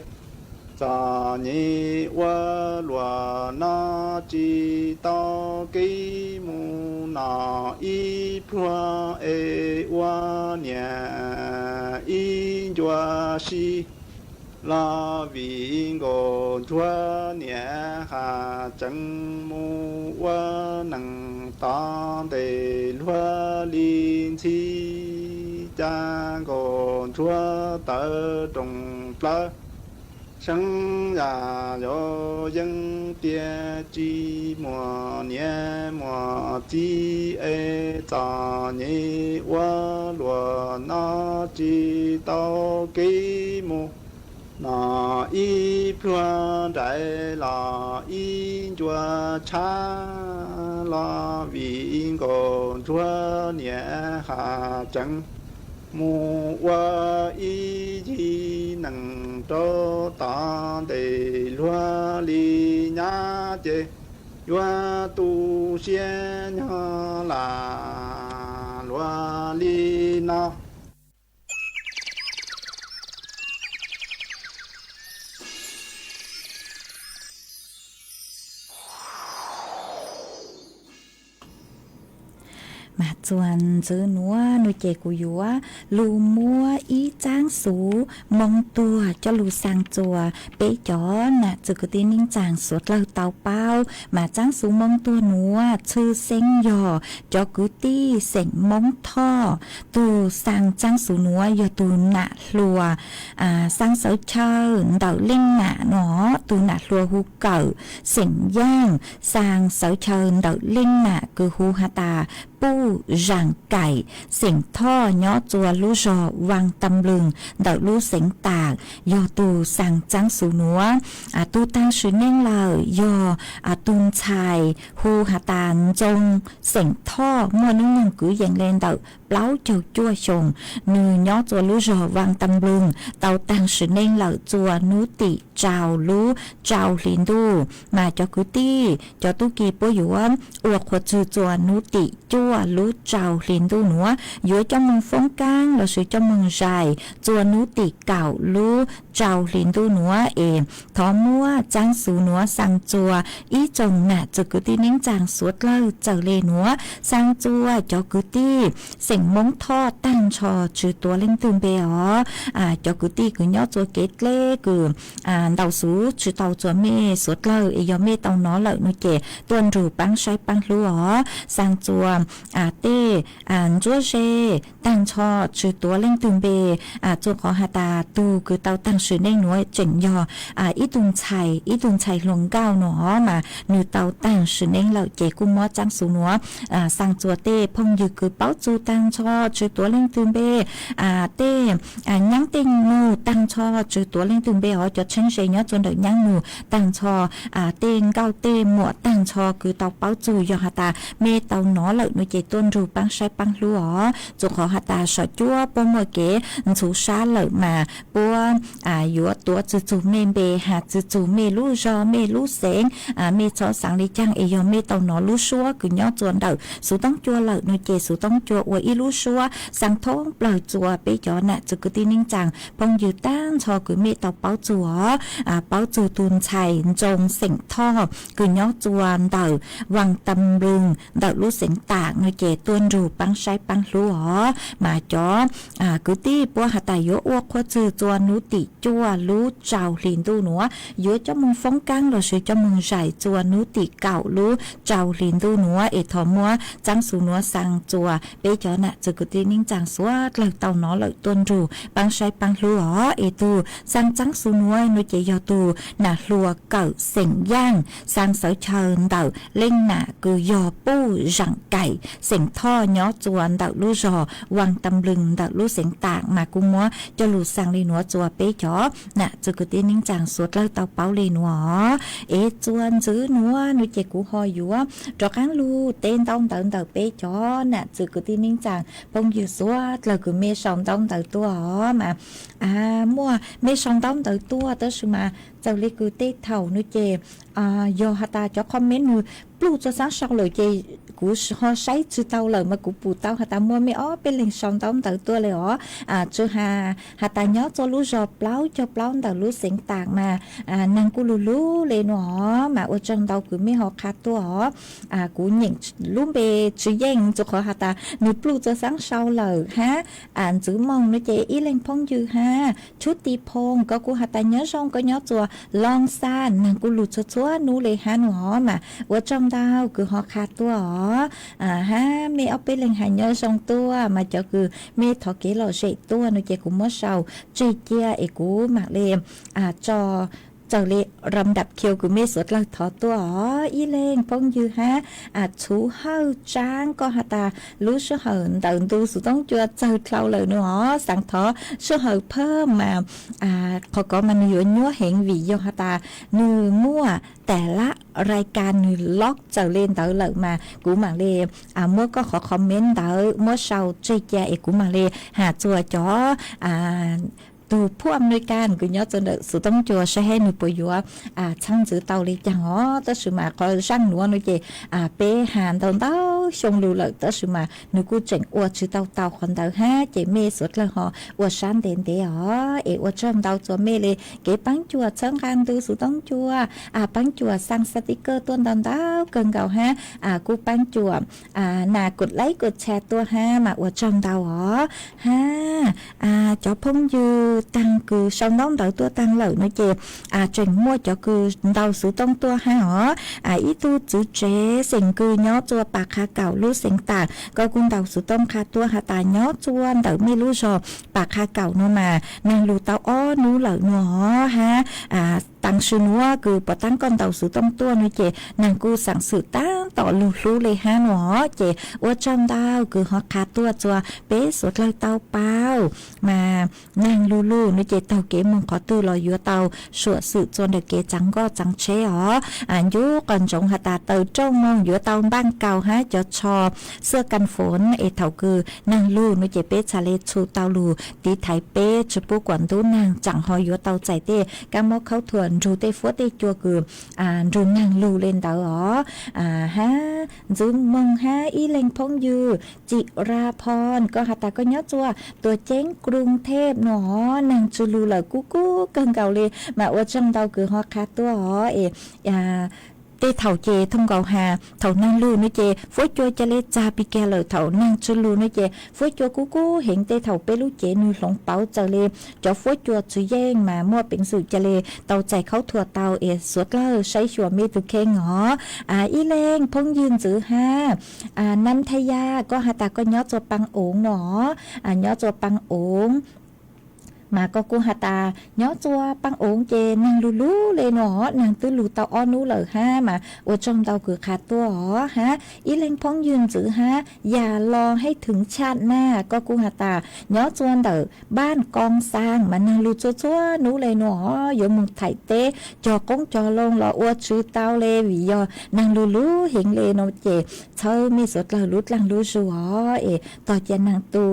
sa ni wa lua na chi to ki mu na y phua e wa nia y jua si la vi go chua nia ha chẳng mu wa năng ta de lua linh chi cha go chua tờ trồng plơ sinh ra yo dân tia chi mùa nhé mùa chi e ta nhé wa lúa na chi tao ki mu na y phua đại la y chua cha la vi go chua nhé hà chẳng mu wa y ji năng cho ta de lua li nhã chế yua tu xiên nha la lua li na มาจวนจื้อนัวหนูเจกูอยู่ว่าลูมัวอีจ้างสูมองตัวจะลูสังจัวเป๊จอน่ะจึกตีนิ่งจางสวดเล่าเตาเป้ามาจ้างสูมองตัวหนัวชื่อเซ็งยอจอกุตี้เส็งมองท่อตูสังจ้างสูนัวยอตูหนะลัวสังเสาเชิญเดาเล่งหนะหนอตูหนะลัวหูเก่าเส็งย่างสังเสาเชิญเดาเล่งหนะคือหูฮาตาปูร่างไก่เสียงท่อย่อจัวลู่จอวางตำลึงเดาลู่เสียงตากยอตูสั่งจังสูนัวตูตั้งชื่อเน่งเลยยอตุนชายฮูหาตานจงเสียงท่อมัวนุ่งกุยอย่างเล่นเดาเปล่าเจ้าจั่วชงนือย่อจัวลู่จอวางตำลึงเตาตั้งชื่อเน่งเลยจัวนุติเจ้าลู่เจ้าลินดูมาจอกุตี้จอตุกีปอยู่ว่าอวกขวดจือจัวนุติจั่วรู้เจ้าลินดูหนัวอยู่เจ้ามึงฟงก้างเราซื้อเจ้ามึงใจจวนนุติเก่ารู้เจ้าลินดูหนัวทอมัวจังสูหนัวสังจัวอีจงน่ะจะกุตีนิ่งจางสวดเล่าเจ้าเลหนัวสังจัวจอกุตีเสียงมงทอตั้งชอจือตัวเล่งตึงเบอจอกุตีคือย่อจัวเกตเล่คือเดาสูจือเตาจัวเมสวดเล่ายอเมเตาหนอเล่านุเกตัวนรูปังใช้ปังรู้สังจัวเต้จัวเจตั้งชอชื่อตัวเล่งตึงเบจัวขอหาตาตูคือเตาตั้งชื่อเน่งหน่วยเจ๋งยออีตุนชัยลงเก้าหนอมาหนูเตาตั้งชื่อเน่งเหล่าเจกุมอจังสูหนัวสังจัวเต้พงยืคือเป้าจูตั้งชอชื่อตัวเล่งตึงเบเต้ยังเต็งนูตั้งชอชื่อตัวเล่งตึงเบจะเช่นเชยเนาะจนเดินยังนูตั้งชอเต้งเก้าเต้หมวตั้งชอคือเตาเป้าจูยอหาตาเมเตาหนอเหล่าหนูเจต้นรูปังใช้ปังลัวจุขอหาตาสอจัวปมเกสูชาเหล่ามาปัวอยู่ตัวจูเมเบหาจูเมลูจอเมลูเสงเมชอสังลิจังเอยอเมเตาหนอลูชัวคือย่อจวนเดาสูต้องจัวเหล่าหนูเจสูต้องจัวอวยอีลูชัวสังท้องปล่อยจัวไปจอน่ะจุกตีนิ่งจังพงอยู่ตั้งชอคือเมเตาเป้าจัวเป้าจูตุนชัยจงเสียงท่อคือย่อจวนเดาวังตำลึงเดาลูเสียงตากหนูเจต้นรูปังใช้ปังลัวมาจอกุตีปัวหาตายโยอวกขวดจือจวนนุติจัวรู้เจ้าลินดูหนัวโยเจ้ามึงฟงกังเราซื้อเจ้ามึงใส่จวนนุติเก่ารู้เจ้าลินดูหนัวทอมัวจังสูหนัวสังจัวเปจอน่ะจะกุตีนิ่งจังสวดเหล่าเต่าหนอเหล่าต้นรูปังใช้ปังลัวตูสังจังสูหนัวนุเจยอตูน่ะลัวเก่าเสียงย่างสังเสาเชิญเต่าเล่งน่ะคือยอปู้รังไก่เสียงท่อย่อจวนเต่าลู่จอวางตำลึงเต่าลู่เสียงตากมากุ้งมัวจะหลุดสังลีนัวจัวเป๊จอน่ะจะกุตีนิ่งจังสวดเล่าเต่าเป้าลีนัวจวนซื้อนัวนุเจกูหอยอยู่จอกังลูเต้นต้องเต่าเต่าเป๊จอน่ะจะกุตีนิ่งจังพงอยู่สวดเราคือเมชองต้องเต่าตัวมามัวเมชองต้องเต่าตัวเตอร์มาเจ้าเล็กคือเต้เท่านุเจยอฮาตาจะคอมเมนต์นูปลูกจะสังชอบเลยเจกูฮอใช้ชื่อเต่าเลยมากูปูเต่าฮาตามัวไม่เป็นเล่งชองต้องเต่าตัวเลยชื่อฮาตาเนาะจะรู้จอเปล่าจะเปล่าเต่ารู้เสียงต่างมานังกูรู้เลยเนาะมาอจังเต่าคือไม่หอคาตัวกูหญิงลุ่มเบชื่อเย่งจะขอฮาตานูปลูกจะสังชอบเลยจื้อมองนุเจอีเล่งพงยือชุดตีพงก็กูฮาตาเนาะชองก็เนาะจัวลองซานนังกูหลุดชัวนูเลยหนูมาว่าจังดาวคือหอคาตัวไม่เอาไปเล่งหายเนาะชองตัวมาจะคือไม่ถอเกลอเฉยตัวนุเจกูมั่วเศร้าจีเจียกูมาเลมจอเจ้าเละรำดับเคียวกูไม่สดลังถอตัวอีเล่งพงยือชูเฮาจ้างก็หาตารู้ชื่อเหินแต่ดูสุต้องจัวเจอเราเลยเนาะสั่งถอชื่อเหินเพิ่มมาพอก็มันอยู่ยั่วเห็นวิยหาตานือมั่วแต่ละรายการนือล็อกเจ้าเล่นเต๋อเลยมากูมาเลยเมื่อก็ขอคอมเมนต์เต๋อเมื่อเช้าใจแก่กูมาเลยหาจัวจ๋อตูผู้อำนวยการกูย้อนจนสุต้องจัวใช้ให้หนูปยัวช่างจื้อเตาเลยจังแต่สุมาคอยช่างหนูหนูเจเปหานเตา ชงลูเลยแต่สุมาหนูกูเจ๋งอวดชื่อเตาคนเตาฮะเจเมสุดเลยหออวดชันเด่นเดียวเออวดเชิงเตาตัวเมเลยเก็บปังจัวเชิงกันดูสุต้องจัวปังจัวสั่งสติกเกอร์ตัวดำดาวเกินเก่าฮะกูปังจัวหนากดไลค์กดแชร์ตัวฮะมาอวดเชิงเตาหรอฮะจอพงยืตังคือสองน้องเตาตัวตังเหล่าน้อยเจเจ๋งมั่วจอคือเตาสุต้องตัวฮะหรออีตูจื้อเจสิงคือย้อจัวปากคาเก่ารู้เสียงต่างก็กุนเตาสุต้องคาตัวหาตาย้อจวนเตาไม่รู้ชอบปากคาเก่าโนมานางรู้เตาอ้อนู้เหล่าหนอฮะตั้งชื่อนัวคือปตั้งก้อนเต่าสูต้องตัวนี่เจนางกูสั่งสื่อตั้งต่อลูรู้เลยฮะหนอเจว่าจำดาวคือฮอคาตัวจัวเป๊ะสดเลยเตาเปล่ามานางลูนี่เจเตาเก๋มึงขอตื้อรอยัวเตาสวดสื่อจนเด็กเก๋จังก็จังเชอ๋อยุก่อนจงหาตาเตาจ้องมองยัวเตาบ้านเก่าฮะจะชอเสื้อกันฝนเถาคือนางลูนี่เจเป๊ะชาเลชูเตาลูตีไทยเป๊ะจุปุกวนตู้นางจังหอยัวเตาใจเต้กามอกเขาถ่วนรูเตฟัวเตจัวคือรูนางลูเล่นเตาอ๋อฮะจึงมองฮะอีเล่งพงยูจิราพรก็หาตาก็ย้อจัวตัวเจ้งกรุงเทพหนอนางจูลูเหล่ากูเกินเก่าเลยมาว่าจังเตาคือฮอคาตัวอ๋อเตเถาเจทงเกาหาเถานางลูนี่เจฝอยจัวจะเลจาปีแกเลยเถานางจูลูนี่เจฝอยจัวกูเห็นเตเถาเปลูเจนูหลงเป้าเจเลจอฝอยจัวจุแย่งมามั่วเป็นสื่อจะเลเตาใจเขาถั่วเตาสวดเล่าใช้ชัวเมตุเคงหออีเลงพงยืนจื้อฮานันทยาก็หาตาก็ย้อจัวปังโองหนย้อจัวปังโองมาก็กูหาตาย้อจัวปังโองเจนางลูเลยหนอนางตื้อลูเตาอ้อนู้เลยฮะมาอวดจอมเตาคือขาดตัวหรอฮะอีเล็งพ้องยืนจื้อฮะอย่ารอให้ถึงชาติหน้าก็กูหาตาย้อจวนเตอบ้านกองสร้างมานางลูจัวนู้เลยหนออยู่มุงไถเตจอกงจอลงรออวดชื่อเตาเลวิยอนางลูเห็นเลยโนเจเธอมีสดเราลุดลังลูชัวต่อเจนางตู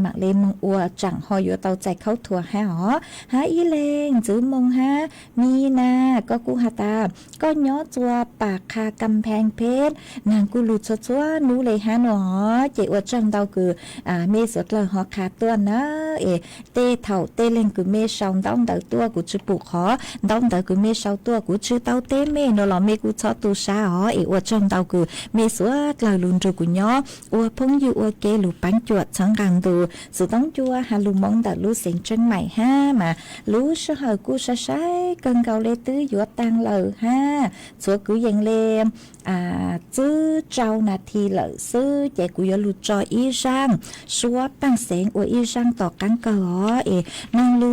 มักเลมงอวดจังหอยอยู่เตาใจเขาถั่วฮะอ๋อฮะอีเลงจื้อมงฮะมีนาก็กูหาตาก็ย้อจัวปากคากำแพงเพชรนางกูหลุดชัวนู้เลยฮะหนอเจอวดจังเตาคือเมสดเลยฮอคาตัวนะเตเถาเตเลงคือเมชาวดองเตาตัวกูชื่อปุกขอดองเตาคือเมชาวตัวกูชื่อเตาเตเมนหล่อเมกูชอตูชาอ๋อวดจังเตาคือเมสวดเลยลุนจูกูย้ออวดพงยูอวดเกลูปังจวดชังกังดูสุต้องจัวฮาลูมองแต่ลูเสียงจังใหม่ฮะมารู้สหกูใช้กันเกาเลตื้อหยวดตังเหล่าฮะสัวกูยังเลมจื้อเจ้านาทีเหล่าซื้อเจกูยลุจออีช่างสัวปังเสียงอวอีช่างต่อกันเกอนางลู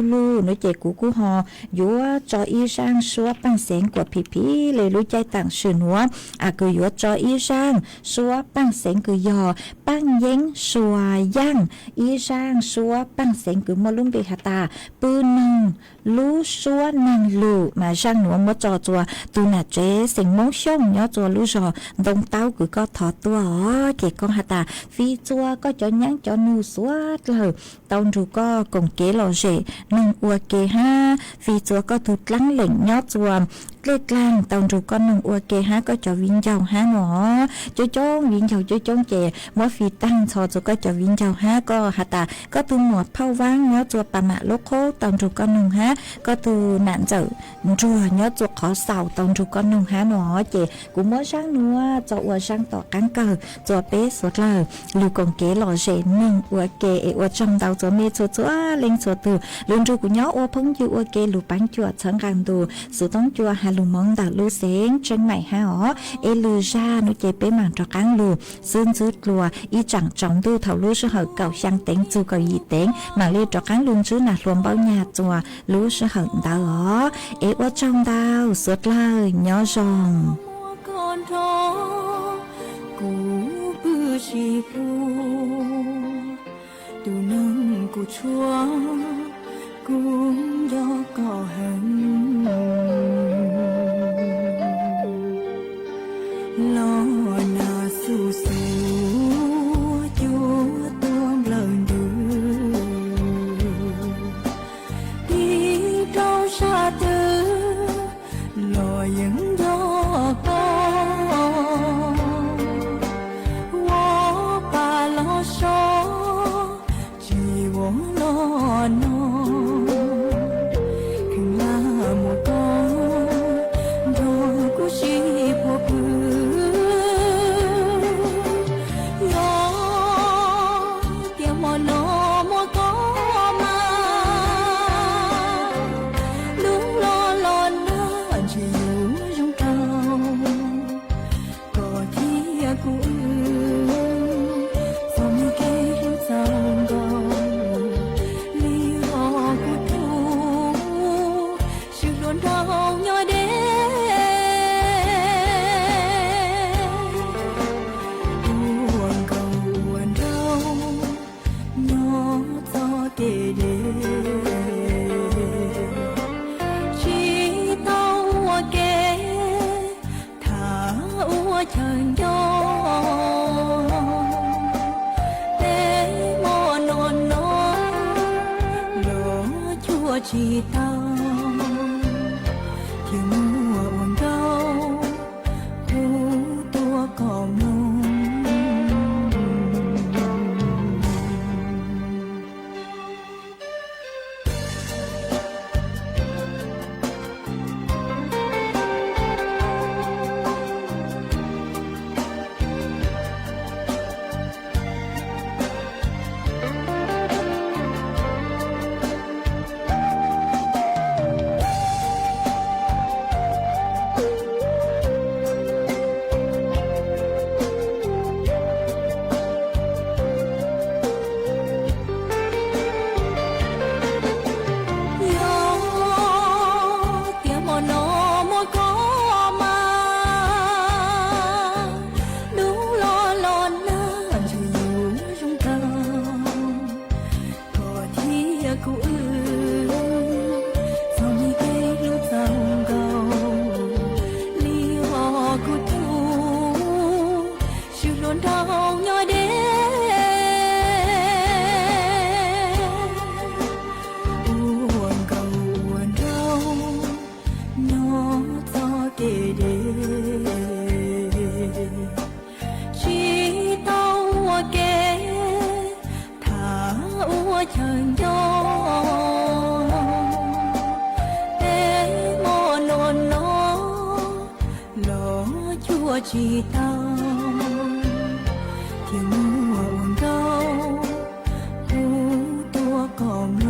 นึกเจกูหอยัวจออีช่างสัวปังเสียงกว่าผีเลยรู้ใจต่างชื่อนัวกูยัวจออีช่างสัวปังเสียงกูยอปังเย้งสัวย่างอีช่างสัวปังเสียงกูมลุ่มเบหตาปืนหนึ่งรู้ชัวนางลูมาช่างหนูมดจอจัวตูน่ะเจสิงมงช่องย้อจัวรู้จอดงเต้าคือก็ถอดตัวเกก็หาตาฟีจัวก็จะยั้งจะนูสวดเลยตอนรูก็กงเกลอเจนงอวเกฮาฟีจัวก็ถูกลังเหล่งย้อจัวเกล็ดกลางตอนรูก็นงอวเกฮาก็จะวิ่งเจ้าฮาหนอจ้องวิ่งเจ้าจ้องเจว่าฟีตั้งชอจัวก็จะวิ่งเจ้าฮาก็หาตาก็ตูหมวดเผาว่างย้อจัวปะมะโลโคตอนรูก็นงฮาก็ตูนั่นเจอจัวย้อจัวขอเสาตอนรูก็นงฮาหนอเจกูมัวช่างนัวจะอวช่างต่อกันเกิดจัวเป๊ะสุดเลยลูกกงเกหล่อเจหนึ่งอวเกอวจังดาวจัวเมจัวเล็งจัวตูลุนจูกูย้ออวพงยูอวเกลูปังจัวชังกันดูสุต้องจัวฮาลูมองดาวลูเสียงเชียงใหม่ฮะอ๋อลูชานุเจเป๊ะมันจะกันลูซึ่งจืดกลัวอีจังจังดูเท่าลูชื่อเหอเก่าช่างเต็งจูเก่ายีเต็งมาเรียจะกันลุนชื่อหนักรวมเบ้าหยาจัวลูชื่อเหอดาวอ๋ออวจังดาวสุดเลยย้อจงกู不是不，都能够穿，กู要高恨。老那叔叔就多冷的，地高沙的，老人要高。道，天莫问高，湖多高浓。知道，天莫问高，湖多高浓。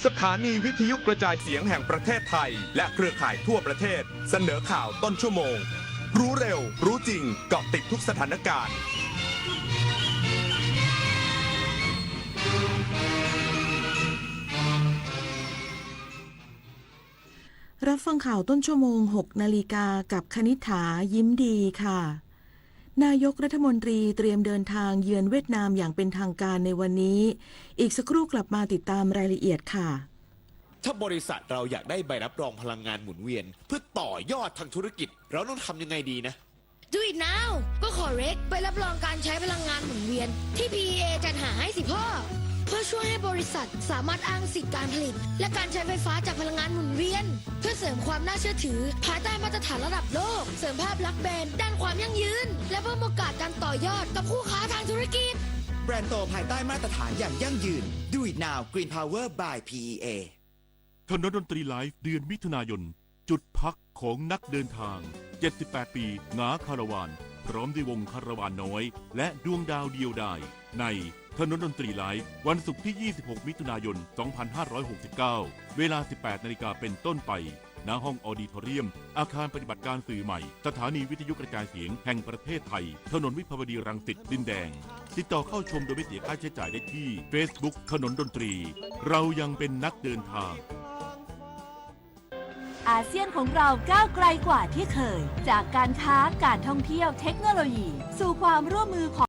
สถานีวิทยุกระจายเสียงแห่งประเทศไทยและเครือข่ายทั่วประเทศเสนอข่าวต้นชั่วโมงรู้เร็วรู้จริงเกาะติดทุกสถานการณ์รับฟังข่าวต้นชั่วโมง 6 นาฬิกากับคณิษฐายิ้มดีค่ะนายกรัฐมนตรีเตรียมเดินทางเยือนเวียดนามอย่างเป็นทางการในวันนี้อีกสักครู่กลับมาติดตามรายละเอียดค่ะถ้าบริษัทเราอยากได้ใบรับรองพลังงานหมุนเวียนเพื่อต่อยอดทางธุรกิจเราต้องทำยังไงดีนะ Do it now ก็ขอเรกใบรับรองการใช้พลังงานหมุนเวียนที่ PEA จัดหาให้สิพ่อเพื่อช่วยให้บริษัทสามารถอ้างสิทธิการผลิตและการใช้ไฟฟ้าจากพลังงานหมุนเวียนเพื่อเสริมความน่าเชื่อถือภายใต้มาตรฐานระดับโลกเสริมภาพลักษณ์แบรนด์ด้านความยั่งยืนและเพิ่มโอกาสการต่อยอดกับคู่ค้าทางธุรกิจแบรนด์โตภายใต้มาตรฐานอย่างยั่งยืน Do it now Green Power by PEA ถนนดนตรีไลฟ์เดือนมิถุนายนจุดพักของนักเดินทาง78ปีหงาคาราวานพร้อมด้วยวงคาราวานน้อยและดวงดาวเดียวดายในถนนดนตรีไลฟ์วันศุกร์ที่26มิถุนายน2569เวลา 18 นาฬิกาเป็นต้นไปณห้องออดิทอเรียมอาคารปฏิบัติการสื่อใหม่สถานีวิทยุกระจายเสียงแห่งประเทศไทยถนนวิภาวดีรังสิตดินแดงติดต่อเข้าชมโดยไม่เสียค่าใช้จ่ายได้ที่ Facebook ถนนดนตรีเรายังเป็นนักเดินทางอาเซียนของเราก้าวไกลกว่าที่เคยจากการค้าการท่องเที่ยวเทคโนโลยีสู่ความร่วมมือของ